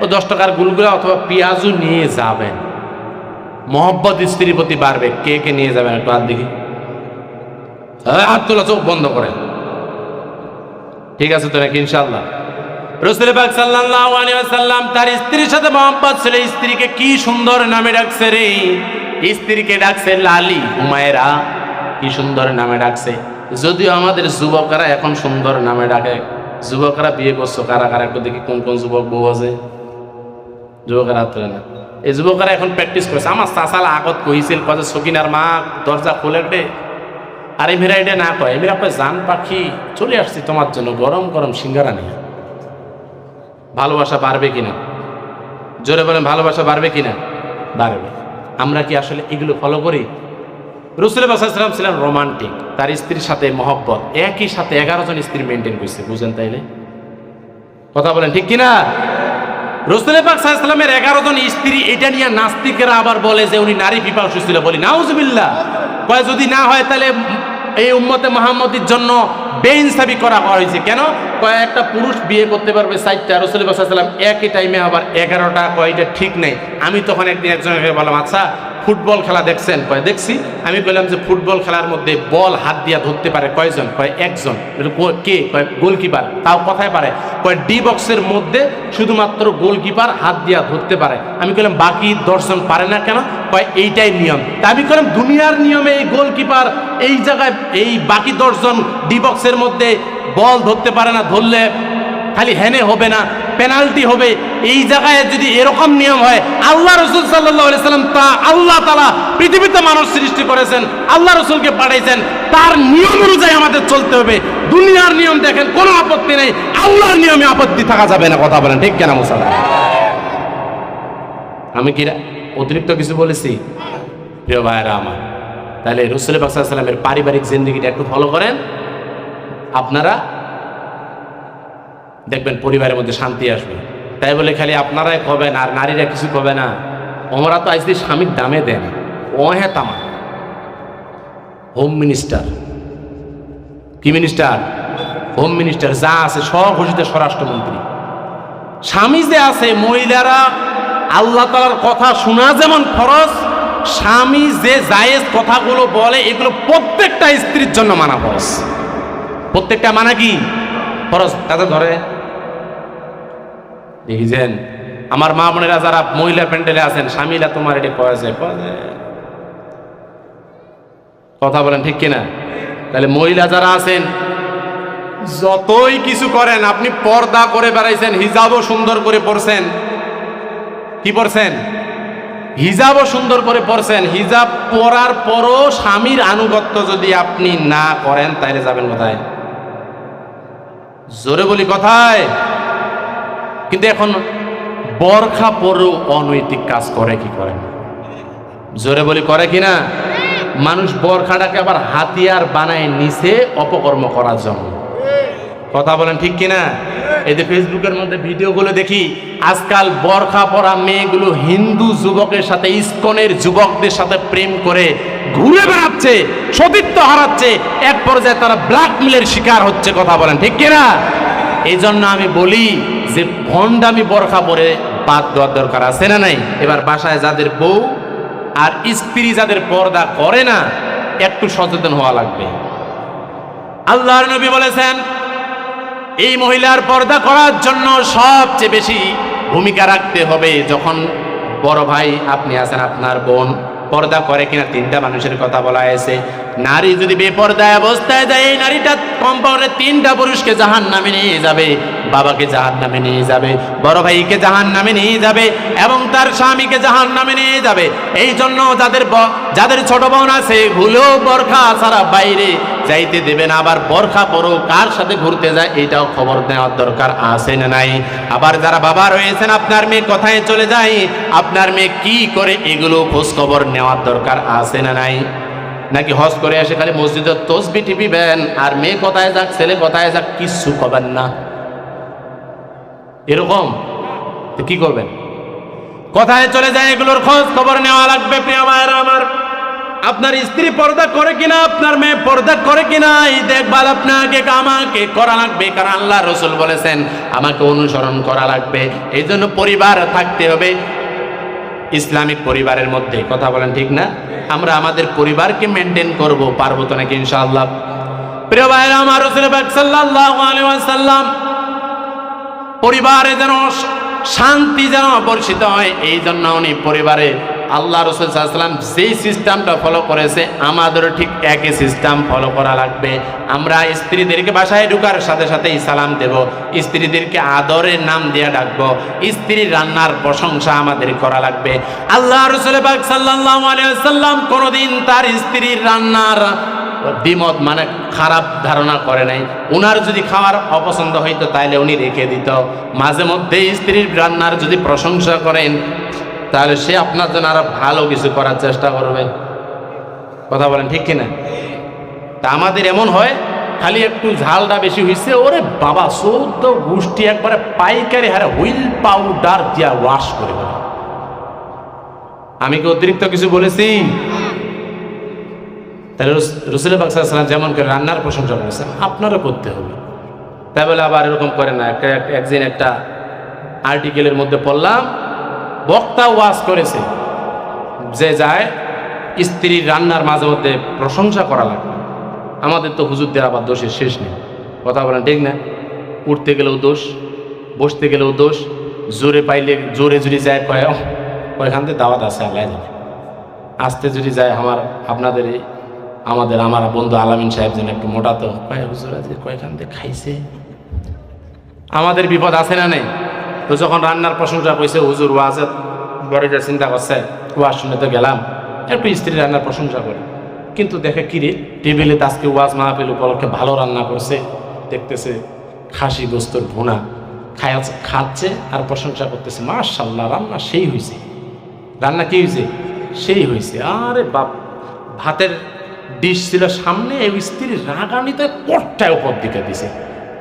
Speaker 1: ও 10 টাকার গুলগুলা অথবা পেঁয়াজও নিয়ে যাবেন। মহব্বত স্ত্রীর প্রতি বাড়বে। কে কে নিয়ে যাবেন একটু হাত দেখি। হাত তোলা, চোখ বন্ধ করেন। ঠিক আছে তো নাকি? ইনশাআল্লাহ। রাসূল পাক সাল্লাল্লাহু আলাইহি ওয়াসাল্লাম তার স্ত্রীর সাথে মহব্বত ছিল। স্ত্রীকে কি সুন্দর নামে ডাকছে রে! স্ত্রীকে ডাকছে লালি, হুমায়রা। কি সুন্দর নামে ডাকছে। যদিও আমাদের যুবকরা এখন সুন্দর নামে ডাকে। যুবকরা বিয়ে করছো কারা কারা একটু দেখি, কোন কোন যুবক বউ আছে? যুবকরা হাত তোলে না। এই যুবকরা এখন প্র্যাকটিস করেছে। আমার চাচালা আগত কইছিল, কয়ে সকিনার মা দরজা খোলে দে, আর এমিরা এটা না কয়, এমিরা কয় জান পাখি চলে আসছি তোমার জন্য, গরম গরম সিঙ্গারা নিয়ে। ভালোবাসা বাড়বে কিনা? জোরে বলেন, ভালোবাসা বাড়বে কিনা? বাড়বে। আমরা কি আসলে এগুলো ফলো করি? রাসূল সাল্লাল্লাহু আলাইহি ওয়াসাল্লাম ছিলেন রোমান্টিক। তার স্ত্রীর সাথে মহব্বত, একই সাথে 11 জন স্ত্রী মেনটেন করছে। বুঝেন তাইলে? কথা বলেন ঠিক কিনা? রাসূল পাক সাল্লাল্লাহু আলাইহি ওয়াসাল্লামের 11 জন স্ত্রী। এটা নিয়ে নাস্তিকেরা আবার বলে যে উনি নারী পিপাসু ছিল। বলি নাউজুবিল্লাহ। কয় যদি না হয় তাহলে এই উম্মতে মুহাম্মদীর জন্য বেইনসাফি করা হয়েছে। কেন? কয় একটা পুরুষ বিয়ে করতে পারবে 4টা, রাসূল সাল্লাল্লাহু আলাইহি ওয়াসাল্লাম একই টাইমে আবার 11টা। কয় এটা ঠিক নেই। আমি তখন একদিন একজনকে বললাম, আচ্ছা ফুটবল খেলা দেখছেন? কয় দেখছি। আমি বললাম যে ফুটবল খেলার মধ্যে বল হাত দিয়া ধরতে পারে কয়জন? কয় একজন। কে? কয় গোলকিপার। তাও কথায় পারে। কয় ডি বক্সের মধ্যে শুধুমাত্র গোলকিপার হাত দিয়া ধরতে পারে। আমি বললাম বাকি 10 জন পারে না কেন? কয় এইটাই নিয়ম। তা আমি বললাম দুনিয়ার নিয়মে এই গোলকিপার এই জায়গায়, এই বাকি 10 জন ডি বক্সের মধ্যে বল ধরতে পারে না, ধরলে খালি হেনে হবে না, পেনাল্টি হবে। এই জায়গায় যদি এরকম নিয়ম হয়, আল্লাহ রাসূল সাল্লাল্লাহু আলাইহি ওয়াসাল্লাম, তা আল্লাহ তাআলা পৃথিবীতে মানুষ সৃষ্টি করেছেন, আল্লাহ রাসূলকে পাঠাইছেন, তার নিয়ম অনুযায়ী আমাদের চলতে হবে। দুনিয়ার নিয়ম দেখেন কোনো আপত্তি নেই, আল্লাহর নিয়মে আপত্তি থাকা যাবে না। কথা বলেন ঠিক কেনা মুসলমান? আমি কি অতিরিক্ত কিছু বলেছি? প্রিয় ভাইরা আমার, তাহলে রাসূল পাক সাল্লাল্লাহু আলাইহি ওয়াসাল্লামের পারিবারিক জিন্দেগিটা একটু ফলো করেন, আপনারা দেখবেন পরিবারের মধ্যে শান্তি আসবে। তাই বলে খালি আপনারাই কবেন আর নারীরা কিছু কবে না। ওমরা তো আইসি স্বামীর দামে দেন। ও হ্যাঁ তামা হোম মিনিস্টার। কি মিনিস্টার? Home minister. যা আছে স্বঘোষিত স্বরাষ্ট্রমন্ত্রী। স্বামী যে আছে, মহিলারা আল্লাহ তাআলার কথা শোনা যেমন ফরজ, স্বামী যে জায়েজ কথাগুলো বলে এগুলো প্রত্যেকটা স্ত্রীর জন্য মানা ফরজ। প্রত্যেকটা মানা কি ফরজ। তাতে ধরে দেখেছেন আমার মা বোনেরা যারা মহিলা প্যান্ডেলে আছেন, স্বামীরা তোমার এটা কয়েছে। কথা বলেন ঠিক কিনা? তাহলে মহিলা যারা আছেন যতই কিছু করেন, আপনি পর্দা করে বেড়াইছেন, হিজাবও সুন্দর করে পরছেন। কি পরছেন? হিজাবও সুন্দর করে পরছেন। হিজাব পরার পরও স্বামীর আনুগত্য যদি আপনি না করেন, তাইলে যাবেন কোথায়? জোরে বলি কোথায়? কিন্তু এখন বরখা পরেও অনৈতিক কাজ করে কি করে? জোরে বলি করে কিনা? মানুষ বরখাটাকে আবার হাতিয়ার বানায় নিছে অপকর্ম করার জন্য। কথা বলেন ঠিক কিনা? এই যে ফেসবুকের মধ্যে ভিডিওগুলো দেখি, আজকাল বরখা পরা মেয়েগুলো হিন্দু যুবকের সাথে, ইসকনের যুবকদের সাথে প্রেম করে ঘুরে বেড়াচ্ছে, সতীত্ব হারাচ্ছে, এক পর্যায়ে তারা ব্ল্যাকমেলের শিকার হচ্ছে। কথা বলেন ঠিক কিনা? এই জন্য আমি বলি যে ভণ্ডামি বরখা পরে বাদ দেওয়ার দরকার আছে না নাই? এবার বাসায় যাদের বউ আর স্ত্রী যাদের পর্দা করে না, একটু সচেতন হওয়া লাগবে। আল্লাহর নবী বলেছেন এই মহিলার পর্দা করার জন্য সবচেয়ে বেশি ভূমিকা রাখতে হবে যখন বড় ভাই আপনি আছেন, আপনার বোন পর্দা করে কিনা। 3টা মানুষের কথা বলা হয়েছে। নারী যদি বেপর্দায় অবস্থায় যায়, এই নারীটা কমপক্ষে 3টা পুরুষকে জাহান্নামে নিয়ে যাবে। বাবাকে জাহান্নামে নিয়ে যাবে, বড় ভাইকে জাহান্নামে নিয়ে যাবে এবং তার স্বামীকে জাহান্নামে নিয়ে যাবে। এই জন্য যাদের ছোট বোন আছে ভুলেও বোরখা ছাড়া বাইরে যাইতে দেবেন, আবার বোরখা পরো কার সাথে ঘুরতে যায় এটাও খবর নেওয়ার দরকার আছে না নাই? আবার যারা বাবা রয়েছেন আপনার মেয়ে কোথায় চলে যায়, আপনার মেয়ে কি করে এগুলো খোঁজ খবর নেওয়ার দরকার আছে না নাই? নাকি হজ করে এসে খালি মসজিদের তসবি টিপিবেন আর মেয়ে কোথায় যাক ছেলে কোথায় যাক কিচ্ছু করবেন না? এরকম তো কি করবেন? কোথায় চলে যায় এগুলোর খোঁজ খবর নেওয়া লাগবে। প্রিয় ভাইরা আমার, আপনার স্ত্রী পর্দা করে কিনা, আপনার মেয়ে পর্দা করে কিনা, এই দেখভাল আপনাকে আমাকে করা লাগবে। কারণ আল্লাহ রসুল বলেছেন আমাকে অনুসরণ করা লাগবে। এই জন্য পরিবার থাকতে হবে ইসলামিক পরিবারের মধ্যে। কথা বলেন ঠিক না? আমরা আমাদের পরিবারকে মেনটেন করব, পারবো তো নাকি ইনশাআল্লাহ? প্রিয় ভাইরা আমার, রাসূল পাক সাল্লাল্লাহু আলাইহি ওয়াসাল্লাম পরিবারে যেন শান্তি যেন বর্ষিত হয়, এই জন্য উনি পরিবারে আল্লাহ রাসূল সাল্লাল্লাহু আলাইহি ওয়াসাল্লাম যেই সিস্টেমটা ফলো করেছে আমাদেরও ঠিক একই সিস্টেম ফলো করা লাগবে। আমরা স্ত্রীদেরকে বাসায় ঢোকার সাথে সাথেই সালাম দেব, স্ত্রীদেরকে আদরের নাম দিয়ে ডাকবো, স্ত্রীর রান্নার প্রশংসা আমাদের করা লাগবে। আল্লাহ রাসূল পাক সাল্লাল্লাহু আলাইহি ওয়াসাল্লাম কোনোদিন তার স্ত্রীর রান্নার দ্বিমত মানে খারাপ ধারণা করে নাই। উনার যদি খাওয়ার অপছন্দ হইতো তাহলে উনি রেখে দিত। মাঝে মধ্যে স্ত্রীর রান্নার যদি প্রশংসা করেন তাহলে সে আপনার জন্য আরো ভালো কিছু করার চেষ্টা করবে। কথা বলেন ঠিক কিনা? তা আমাদের এমন হয় খালি একটু ঝালটা বেশি হয়েছে, ওরে বাবা 14 গোষ্ঠী একবারে পাইকারি হারে হুইল পাউডার দিয়া ওয়াশ করে দেবে। আমি কি অতিরিক্ত কিছু বলেছি? তাহলে রাসূল পাক সাল্লাল্লাহু আলাইহি ওয়াসাল্লাম যেমন করে রান্নার প্রশংসা করেছেন আপনারও করতে হবে। তাই বলে আবার এরকম করে না। একদিন একটা আর্টিকেলের মধ্যে পড়লাম, বক্তা ওয়াজ করেছে যে যায় স্ত্রীর রান্নার মাঝে মধ্যে প্রশংসা করা লাগবে। আমাদের তো হুজুরদের আবার দোষের শেষ নেই। কথা বলেন ঠিক না? উঠতে গেলেও দোষ, বসতে গেলেও দোষ, জোরে পাইলে জোরে যদি যায় কয়খান থেকে দাওয়াত আছে আল্লাহ জানে। আসতে যদি যায় আমার বন্ধু আলামিন সাহেব যেন একটু মোটা, তো হুজুর আজকে কয়খান থেকে খাইছে। আমাদের বিপদ আছে না নেই? তো যখন রান্নার প্রশংসা কইছে হুজুর ওয়াজের বড় যা চিন্তা করছে, ওয়াজ শুনে তো গেলাম একটু স্ত্রী রান্নার প্রশংসা করি, কিন্তু দেখে কিরে টেবিলে আজকে ওয়াজ মাহফিল উপলক্ষে ভালো রান্না করছে, দেখতেছে খাসি গোস্তর ভুনা খাচ্ছে আর প্রশংসা করতেছে, মাশাআল্লাহ রান্না সেই হয়েছে। রান্না কি হয়েছে? সেই হয়েছে। আরে বাপ, ভাতের ডিশ ছিল সামনে, এই স্ত্রীর রাগানিতে কটটায় উপর দিকে দিছে।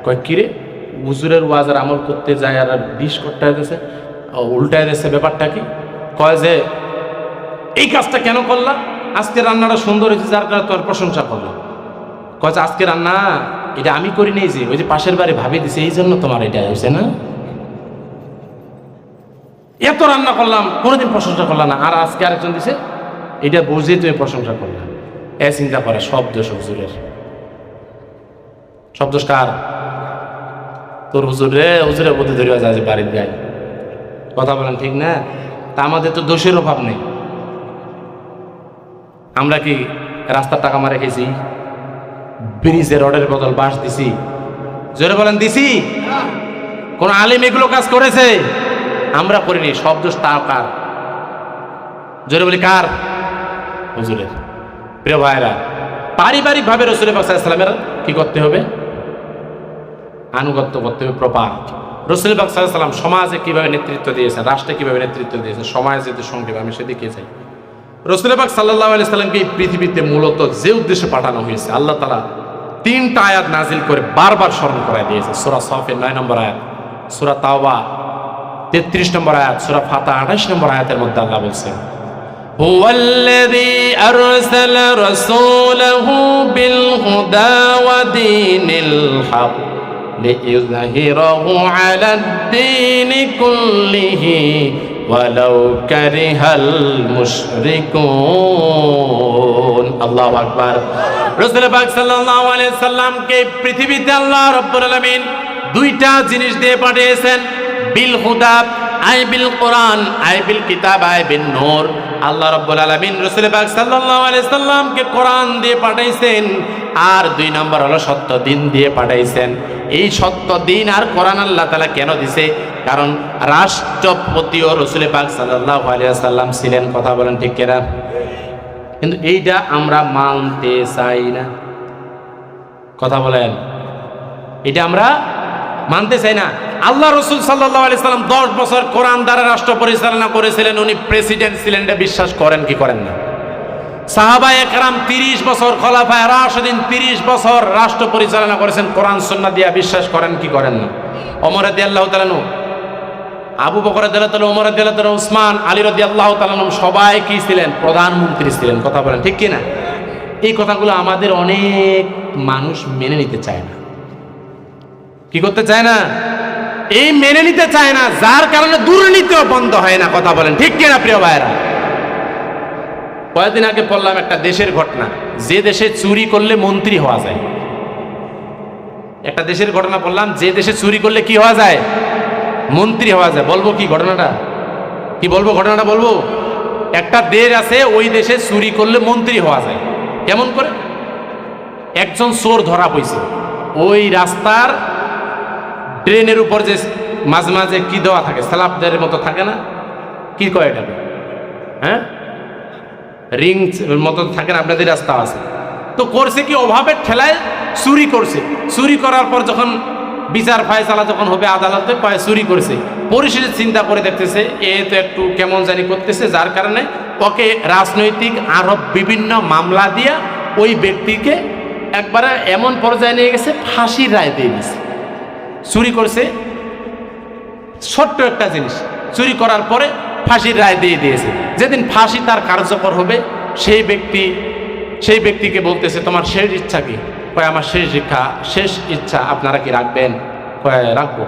Speaker 1: কয় কিরে হুজুরের ওয়াজের আমল করতে যায় আর ডিশ কটটায় দিয়েছে, উল্টায় দিয়েছে। ব্যাপারটা কি? কয় যে এই কাজটা কেন করলা? আজকে রান্নাটা সুন্দর হয়েছে যার কারণে তোর প্রশংসা করলাম। কয় যে আজকে রান্না এটা আমি করি নেই, যে ওই যে পাশের বাড়ি ভাবি দিছে এই জন্য তোমার এটা হয়েছে না। এত রান্না করলাম কোনোদিন প্রশংসা করলাম না, আর আজকে আরেকজন দিছে এটা বুঝে তুমি প্রশংসা করলাম। এ চিন্তা করে সব দোষ হুজুরের। সব দোষ কার? তোর হুজুরের প্রতি ধরিয়া যায় যে বাড়ির গায়ে। কথা বলেন ঠিক না? তা আমাদের তো দোষের অভাব নেই। আমরা কি রাস্তার টাকা মারে খেয়েছি? ব্রিজের রডের বদল বাঁশ দিছি? জোরে বলেন দিছি? কোন আলিম এগুলো কাজ করেছে? আমরা করিনি। সব দোষ তা কার? জোরে বলি কার? হুজুরের। প্রিয় ভাইরা, পারিবারিক ভাবে রাসূল পাক সাল্লাল্লাহু আলাইহি ওয়াসাল্লামের কি করতে হবে? আনুগত্য করতে হবে প্রপার। রাসূল পাক সাল্লাল্লাহু আলাইহি ওয়াসাল্লাম সমাজে কিভাবে নেতৃত্ব দিয়েছেন, রাষ্ট্রে কিভাবে নেতৃত্ব দিয়েছেন, সমাজের যে সংক্ষেপ আমি সেদিকে চাই। রাসূল পাক সাল্লাল্লাহু আলাইহি ওয়াসাল্লামকে এই পৃথিবীতে মূলত যে উদ্দেশ্যে পাঠানো হয়েছে, আল্লাহ তাআলা 3টা আয়াত নাজিল করে বারবার স্মরণ করায় দিয়েছে। সূরা সাফের 9 নম্বর আয়াত, সূরা তাওবা 33 নম্বর আয়াত, সূরা ফাতিহা 28 নম্বর আয়াতের মধ্যে আল্লাহ বলছেন, হুয়াল্লাযী আরসালা রাসূলাহু বিল হুদা ওয়া দীনিল হক লিইয়ুযহিরাহু আলাদ-দীনি কুল্লিহি ওয়ালাউ কারিহাল মুশরিকুন। আল্লাহু আকবার। রাসূল পাক সাল্লাল্লাহু আলাইহি সাল্লামকে পৃথিবীতে আল্লাহ রাব্বুল আলামিন 2টা জিনিস দিয়ে পাঠিয়েছেন। বিল হুদা, আয় বিল কোরআন, আয় বিল কিতাব, আয় বিন নূর। আল্লাহ রাব্বুল আলামিন রাসূল পাক সাল্লাল্লাহু আলাইহি সাল্লামকে কোরআন দিয়ে পাঠাইছেন, আর 2 নম্বর হলো সত্য দিন দিয়ে পাঠাইছেন। এই সত্য দিন আর কোরআন আল্লাহ তাআলা কেন দিছে? কারণ রাষ্ট্রপতিও রাসূল পাক সাল্লাল্লাহু আলাইহি সাল্লাম ছিলেন। কথা বলেন ঠিক কিনা? কিন্তু এইটা আমরা মানতে চাই না। কথা বলেন, এটা আমরা মানতে চাই না। আল্লাহ রাসূল সাল্লাল্লাহু আলাইহি সাল্লাম 10 বছর কোরআন দ্বারা রাষ্ট্র পরিচালনা করেছিলেন। উনি প্রেসিডেন্ট ছিলেন, এটা বিশ্বাস করেন কি করেন না? সাহাবায়ে একরাম 30 বছর, খোলাফায়ে রাশিদিন 30 বছর রাষ্ট্র পরিচালনা করেছেন কোরআন সুন্নাহ দিয়ে, বিশ্বাস করেন কি করেন না? ওমর রাদিয়াল্লাহু তাআলা, আবু বকর রাদিয়াল্লাহু তাআলা, ওমর রাদিয়াল্লাহু তাআলা, উসমান, আলী রাদিয়াল্লাহু তাআলা সবাই কি ছিলেন? প্রধানমন্ত্রী ছিলেন। কথা বলেন ঠিক কি না? এই কথাগুলো আমাদের অনেক মানুষ মেনে নিতে চায় না। কি করতে চায় না? এই মেনে নিতে চায় না, যার কারণে দুর্নীতিও বন্ধ হয় না। কথা বলেন ঠিক কিনা প্রিয় ভাইরা? কয়েকদিন আগে পড়লাম একটা দেশের ঘটনা, যে দেশে চুরি করলে মন্ত্রী হওয়া যায়। একটা দেশের ঘটনা পড়লাম, যে দেশে চুরি করলে কি হওয়া যায়? মন্ত্রী হওয়া যায়। বলবো কি ঘটনাটা? কি বলবো? ঘটনাটা বলবো। একটা দেশ আছে, ওই দেশে চুরি করলে মন্ত্রী হওয়া যায়। কেমন করে? একজন চোর ধরা পড়ছে, ওই রাস্তার ট্রেনের উপর যে মাঝে মাঝে কি দেওয়া থাকে, স্ল্যাবদের মতো থাকে না, কি কয় এটাকে? হ্যাঁ, রিং মতো থাকে না, আপনাদের রাস্তা আছে তো। করছে কি, অভাবের ঠেলায় চুরি করছে। চুরি করার পর যখন বিচার ফায়সালা যখন হবে আদালতে, কয় চুরি করেছে। পরিশেষে চিন্তা করে দেখতেছে এ তো একটু কেমন জানি করতেছে, যার কারণে ওকে রাজনৈতিক আরো বিভিন্ন মামলা দিয়া ওই ব্যক্তিকে একবারে এমন পর্যায়ে নিয়ে গেছে, ফাঁসির রায় দিয়ে দিছে। চুরি করছে ছোট্ট একটা জিনিস, চুরি করার পরে ফাঁসির রায় দিয়ে দিয়েছে। যেদিন ফাঁসি তার কার্যকর হবে, সেই ব্যক্তিকে বলতেছে তোমার শেষ ইচ্ছা কি? কয় আমার শেষ ইচ্ছা আপনারা কি রাখবেন? কয় রাখবো।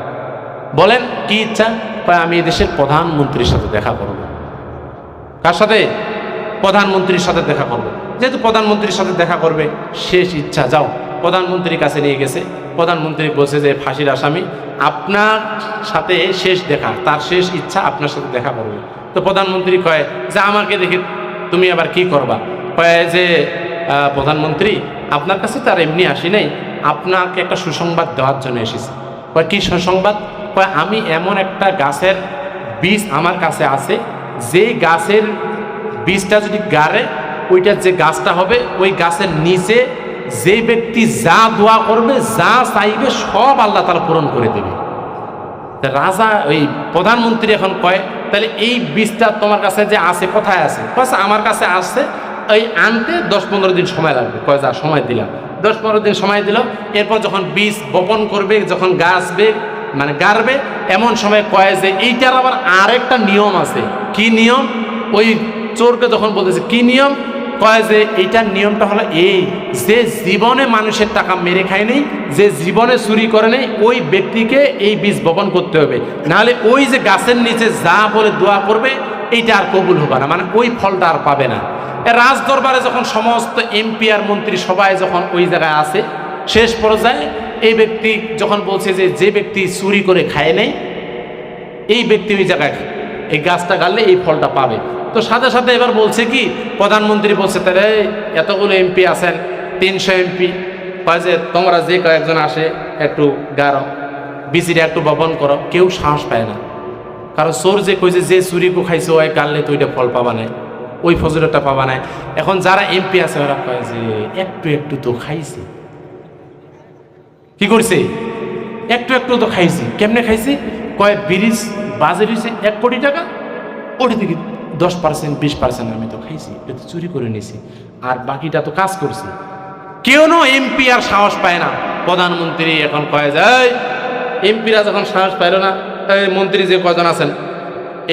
Speaker 1: বলেন কি ইচ্ছা? কয় আমি এই দেশের প্রধানমন্ত্রীর সাথে দেখা করব। কার সাথে? প্রধানমন্ত্রীর সাথে দেখা করব। যেহেতু প্রধানমন্ত্রীর সাথে দেখা করবে, শেষ ইচ্ছা, যাও। প্রধানমন্ত্রীর কাছে নিয়ে গেছে। প্রধানমন্ত্রী বলছে যে ফাঁসির আসামি আপনার সাথে শেষ দেখা, তার শেষ ইচ্ছা আপনার সাথে দেখা করবে। তো প্রধানমন্ত্রী কয় যে আমাকে দেখে তুমি আবার কি করবা? কয় যে প্রধানমন্ত্রী আপনার কাছে তার এমনি আসি নাই, আপনাকে একটা সুসংবাদ দেওয়ার জন্য এসেছি। কয় কি সুসংবাদ? কয় আমি এমন একটা গাছের বীজ আমার কাছে আছে, যে গাছের বীজটা যদি গাড়ে, ওইটার যে গাছটা হবে, ওই গাছের নিচে যে ব্যক্তি যা দোয়া করবে, যা চাইবে, সব আল্লাহ তাআলা পূরণ করে দেবে। রাজা, ওই প্রধানমন্ত্রী এখন কয় তাহলে এই বীজটা তোমার কাছে যে আছে কোথায় আছে? কয় আমার কাছে আসছে, এই আনতে 10-15 দিন সময় লাগবে। কয় যা, সময় দিলাম। 10-15 দিন সময় দিল। এরপর যখন বীজ বপন করবে, যখন গাছবে মানে গাড়বে, এমন সময় কয় যে এইটার আবার আরেকটা নিয়ম আছে। কি নিয়ম? ওই চোরকে যখন বলতেছে কি নিয়ম, কয় যে এইটার নিয়মটা হলো এই, যে জীবনে মানুষের টাকা মেরে খায় নেই, যে জীবনে চুরি করে নেই, ওই ব্যক্তিকে এই বীজ বপন করতে হবে, নাহলে ওই যে গাছের নিচে যা বলে দোয়া করবে এইটা আর কবুল হবে না, মানে ওই ফলটা আর পাবে না। রাজ দরবারে যখন সমস্ত এমপি আর মন্ত্রী সবাই যখন ওই জায়গায় আছে, শেষ পর্যায়ে এই ব্যক্তি যখন বলছে যে যে ব্যক্তি চুরি করে খায় নেই, এই ব্যক্তি ওই জায়গায় এই গাছটা গাড়লে এই ফলটা পাবে। তো সাথে সাথে এবার বলছে কি, প্রধানমন্ত্রী বলছে তাহলে এতগুলো এমপি আছেন, 300 এমপি, কয় যে তোমরা যে কয়েকজন আসে একটু গাড়ো, বিচিরে একটু বপন করো। কেউ সাহস পায় না, কারণ চোর যে কইছে যে চুরি কো খাইছে ওই গাড়লে তো ওইটা ফল পাবা নাই, ওই ফজলটা পাবা নাই। এখন যারা এমপি আছে ওরা কয় যে একটু একটু তো খাইছি। কি করছে? একটু একটু তো খাইছি। কেমনে খাইছি? কয় ব্রিজ বাজে দিয়েছে 1 কোটি টাকা, ওটি থেকে 10%, 20% আমি তো খাইছি, এটা তো চুরি করে নিয়েছি, আর বাকিটা তো কাজ করছি। কেউ এমপি আর সাহস পায় না। প্রধানমন্ত্রী এখন কয়ে যায়, এমপিরা যখন সাহস পাইল না, মন্ত্রী যে কজন আছেন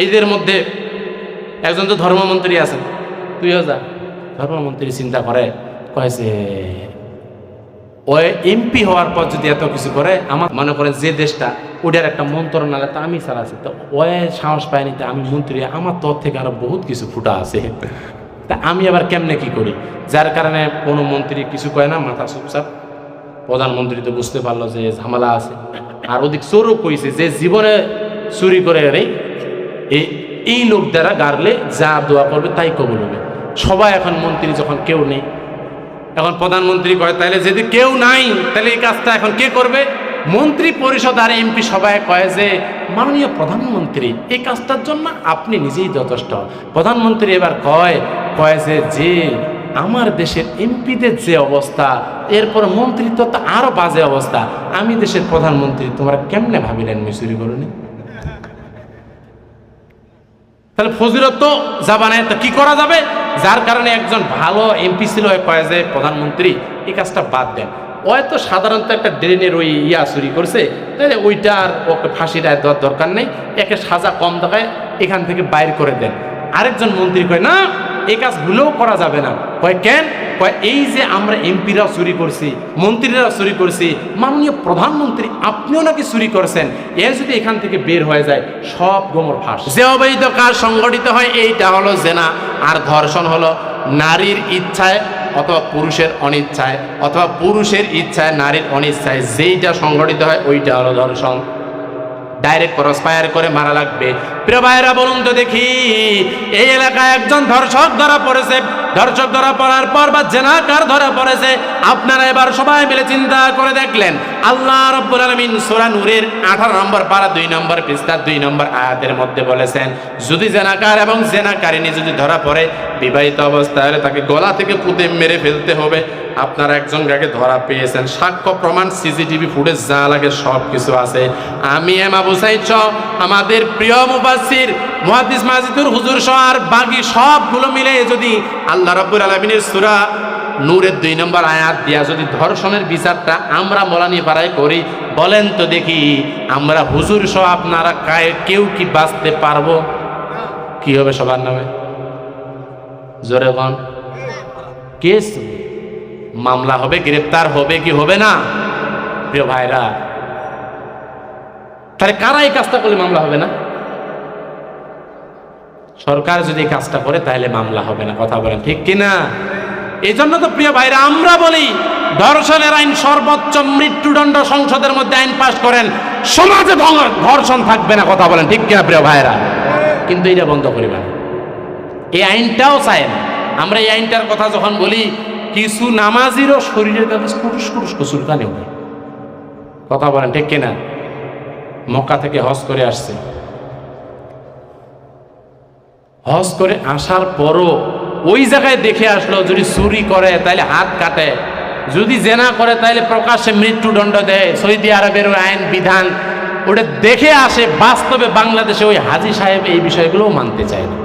Speaker 1: এইদের মধ্যে একজন তো ধর্মমন্ত্রী আছেন, তুইও যা। ধর্মমন্ত্রী চিন্তা করে, কয়েছে ওই এমপি হওয়ার পর যদি এত কিছু করে, আমার মনে করেন যে দেশটা ওটার একটা মন্ত্রণালয় তো আমি চালাচ্ছি, তো ওই সাহস পায়নি, তা আমি মন্ত্রী, আমার তোর থেকে আরো বহুত কিছু ফুটা আছে, তা আমি আবার কেমনে কি করি? যার কারণে কোনো মন্ত্রী কিছু কয় না, মাথা চুপচাপ। প্রধানমন্ত্রী তো বুঝতে পারলো যে ঝামেলা আছে, আর ওদিক চোরও কইছে যে জীবনে চুরি করে নেই, এই লোক দ্বারা গাড়লে যা দোয়া করবে তাই কবুল হবে। সবাই এখন মন্ত্রী যখন কেউ নেই, এখন প্রধানমন্ত্রী কয় তাহলে যদি কেউ নাই তাহলে এই কাজটা এখন কে করবে? মন্ত্রী পরিষদ আর এমপি সবাই কয় যে মাননীয় প্রধানমন্ত্রী এই কাজটার জন্য আপনি নিজেই যথেষ্ট। প্রধানমন্ত্রী এবার কয় যে আমার দেশের এমপিদের যে অবস্থা, এরপর মন্ত্রিত্ব তো আরো বাজে অবস্থা, আমি দেশের প্রধানমন্ত্রী, তোমরা কেমনে ভাবিলেন মিসুরি করুন? তাহলে ফজিলত তো যাবানে, তো কি করা যাবে? যার কারণে একজন ভালো এমপি ছিল কয় যে প্রধানমন্ত্রী এই কাজটা বাদ দেন, হয়তো সাধারণত একটা ড্রেনের ওই চুরি করছে, তাহলে ওইটার ওকে ফাঁসির দেওয়ার দরকার নেই, একে সাজা কম দেখায় এখান থেকে বাইর করে দেন। আরেকজন মন্ত্রী কয় না, এই কাজ ভুলেও করা যাবে না। কয় কেন? কয় এই যে আমরা এমপিরাও চুরি করছি, মন্ত্রীরাও চুরি করছি, মাননীয় প্রধানমন্ত্রী আপনিও নাকি চুরি করছেন, এ যদি এখান থেকে বের হয়ে যায় সব গোমর ফাঁস। যে অবৈধ কাজ সংগঠিত হয় এইটা হলো জেনা, আর ধর্ষণ হলো নারীর ইচ্ছায় অথবা পুরুষের অনিচ্ছায় অথবা পুরুষের ইচ্ছায় নারীর অনিচ্ছায় যেইটা সংগঠিত হয় ওইটা হলো ধর্ষণ। ডাইরেক্ট ক্রস ফায়ার করে মারা লাগবে। প্রিয় ভাইরা বলুন তো দেখি, এই এলাকায় একজন ধর্ষক ধরা পড়েছে, ধর্ষক ধরা পড়ার পর বা জেনাকার ধরা পড়েছে, আপনারা এবার সবাই মিলে চিন্তা করে দেখলেন আল্লাহ রাব্বুল আলামিন সূরা নূরের 18 নম্বর পারা 2 নম্বর পৃষ্ঠার 2 নম্বর আয়াতের মধ্যে বলেছেন যদি জেনাকার এবং জেনাকারিনী যদি ধরা পড়ে বিবাহিত অবস্থায়, হলে তাকে গলা থেকে পুঁতে মেরে ফেলতে হবে। আপনারা একজন গাকে ধরা পেয়েছেন, সাক্ষ্য প্রমাণ সিসিটিভি ফুটেজ যা লাগে সব কিছু আছে। আমি আবু সাইদ আমাদের প্রিয় মুফাসসির মুহাদ্দিস মাজিদুর হুজুর সহ আর বাকি সবগুলো মিলে যদি আল্লাহ রাব্বুল আলামিনের সূরা নূরের 2 নম্বর আয়াত দিয়া যদি ধর্ষণের বিচারটা আমরা মলানি পাড়ায় করি, বলেন তো দেখি আমরা হুজুর সহ আপনারা কেউ কি বাঁচতে পারবো? কি হবে সবার নামে? জোরে বল। কেস মামলা হবে, গ্রেফতার হবে কি হবে না? প্রিয় ভাইরা, তাহলে কারা এই কাজটা করলে মামলা হবে না? সরকার যদি কাজটা করে তাহলে মামলা হবে না। কথা বলেন ঠিক কিনা? এই জন্য তো প্রিয় ভাইরা আমরা বলি ধর্ষণের আইন সর্বোচ্চ মৃত্যুদণ্ড সংসদের মধ্যে আইন পাস করেন, সমাজে ধর্ষণ থাকবে না। কথা বলেন ঠিক কিনা প্রিয় ভাইরা? কিন্তু এটা বন্ধ করিবা না, এই আইনটাও চায় না। আমরা এই আইনটার কথা যখন বলি, কিছু নামাজিরও শরীরের কাছে কুটুস কুটুস চুলকানি হয়। কথা বলেন ঠিক কিনা? মক্কা থেকে হজ করে আসছে, হজ করে আসার পরও ওই জায়গায় দেখে আসলো যদি চুরি করে তাহলে হাত কাটে, যদি জেনা করে তাহলে প্রকাশ্যে মৃত্যুদণ্ড দেয়। সৌদি আরবের ওই আইন বিধান ওটা দেখে আসে, বাস্তবে বাংলাদেশে ওই হাজী সাহেব এই বিষয়গুলোও মানতে চায় না।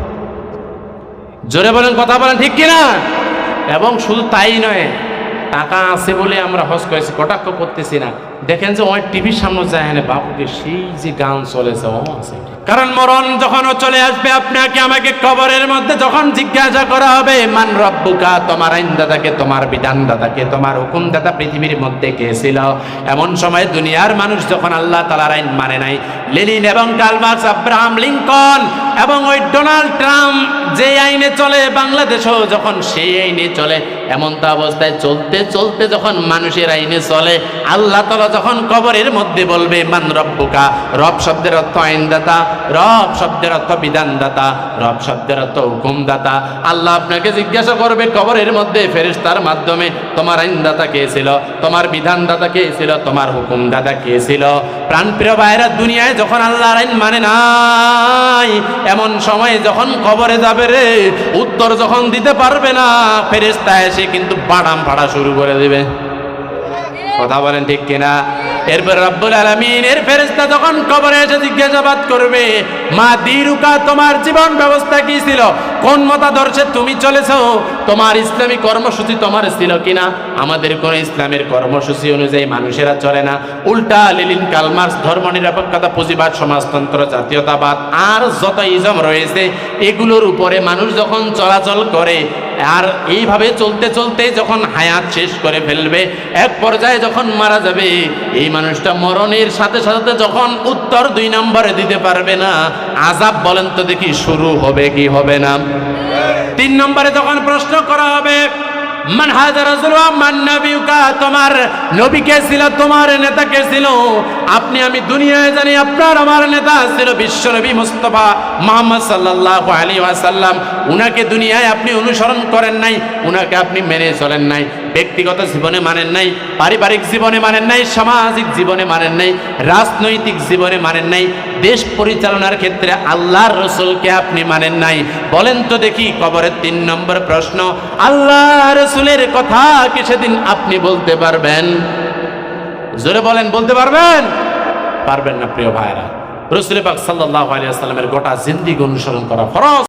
Speaker 1: জোরে বলেন, কথা বলেন ঠিক কিনা? এবং শুধু তাই নয়, টাকা আছে বলে আমরা হজ করেছি, কটাক্ষ করতেছি না। দেখেন যে ওই টিভির সামনে যায় না বাপুকে সেই যে গান চলেছে ও আছে, কারণ মরণ যখন চলে আসবে আপনাকে আমাকে কবরের মধ্যে যখন জিজ্ঞাসা করা হবে মান রব্বুকা, তোমার আইনদাতাকে, তোমার বিধানদাতাকে, তোমার হুকুমদাতা পৃথিবীর মধ্যে কে ছিল? এমন সময় দুনিয়ার মানুষ যখন আল্লাহ তাআলার আইন মানে নাই, লেনিন এবং কার্ল মার্কস, আব্রাহাম লিঙ্কন এবং ওই ডোনাল্ড ট্রাম্প যে আইনে চলে, বাংলাদেশও যখন সেই আইনে চলে, এমন তো অবস্থায় চলতে চলতে যখন মানুষের আইনে চলে, আল্লাহ তাআলা যখন কবরের মধ্যে বলবে মান রব্বুকা, রব শব্দের অর্থ আইনদাতা, রব শব্দের অর্থ বিধানদাতা, রব শব্দের অর্থ হুকুমদাতা। আল্লাহ আপনাকে জিজ্ঞাসা করবে কবরের মধ্যে ফেরেশতার মাধ্যমে তোমার আইনদাতা কে ছিল, তোমার বিধানদাতা কে ছিল, তোমার হুকুমদাতা কে ছিল? প্রাণপ্রিয় ভাইরা, দুনিয়ায় যখন আল্লাহর আইন মানে নাই, এমন সময় যখন কবরে যাবে রে, উত্তর যখন দিতে পারবে না, ফেরেশতা এসে কিন্তু বাড়াম ফাড়া শুরু করে দিবে। কথা বলেন ঠিক কিনা? এরপর রব্বুল আলামিনের ফেরেশতা যখন কবরে এসে জিজ্ঞাসাবাদ করবে মা দিরুকা, তোমার জীবন ব্যবস্থা কি ছিল, কোন মতাদর্শে তুমি চলেছো, তোমার ইসলামী কর্মসূচি তোমার ছিল কিনা? আমাদের কোন ইসলামের কর্মসূচি অনুযায়ী মানুষেরা চলে না, উল্টা লেনিন, কার্ল মার্কস, ধর্মনিরপেক্ষতা, পুঁজিবাদ, সমাজতন্ত্র, জাতীয়তাবাদ আর যত ইজম রয়েছে এগুলোর উপরে মানুষ যখন চলাচল করে, আর এইভাবে চলতে চলতে যখন হায়াত শেষ করে ফেলবে, এক পর্যায়ে যখন মারা যাবে, এই মানুষটা মরণের সাথে সাথে যখন উত্তর 2 নম্বরে দিতে পারবে না, আযাব বলেন তো দেখি শুরু হবে কি হবে না? 3 নম্বরে যখন প্রশ্ন করা হবে মান হাযা রাসূলু মান নাবিয়ুকা, তোমার নবী কে ছিল, তোমার নেতা কে ছিল? আপনি আমি দুনিয়ায় জানি আপনার আমার নেতা ছিল বিশ্বনবী মুস্তাফা মুহাম্মদ সাল্লাল্লাহু আলাইহি ওয়াসাল্লাম, উনাকে দুনিয়ায় আপনি অনুসরণ করেন নাই, উনাকে আপনি মেনে চলেন নাই, ব্যক্তিগত জীবনে মানেন নাই, পারিবারিক জীবনে মানেন নাই, সামাজিক জীবনে মানেন নাই, রাজনৈতিক জীবনে মানেন নাই, দেশ পরিচালনার ক্ষেত্রে আল্লাহর রাসূলকে আপনি মানেন নাই। বলেন তো দেখি, কবরের 3 নম্বর প্রশ্ন, আল্লাহ রাসূলের কথা কি সেদিন আপনি বলতে পারবেন? জোরে বলেন, বলতে পারবেন? পারবেন না প্রিয় ভাইরা। রাসূল পাক সাল্লাল্লাহু আলাইহি ওয়াসাল্লামের গোটা জিন্দেগি অনুসরণ করা ফরজ।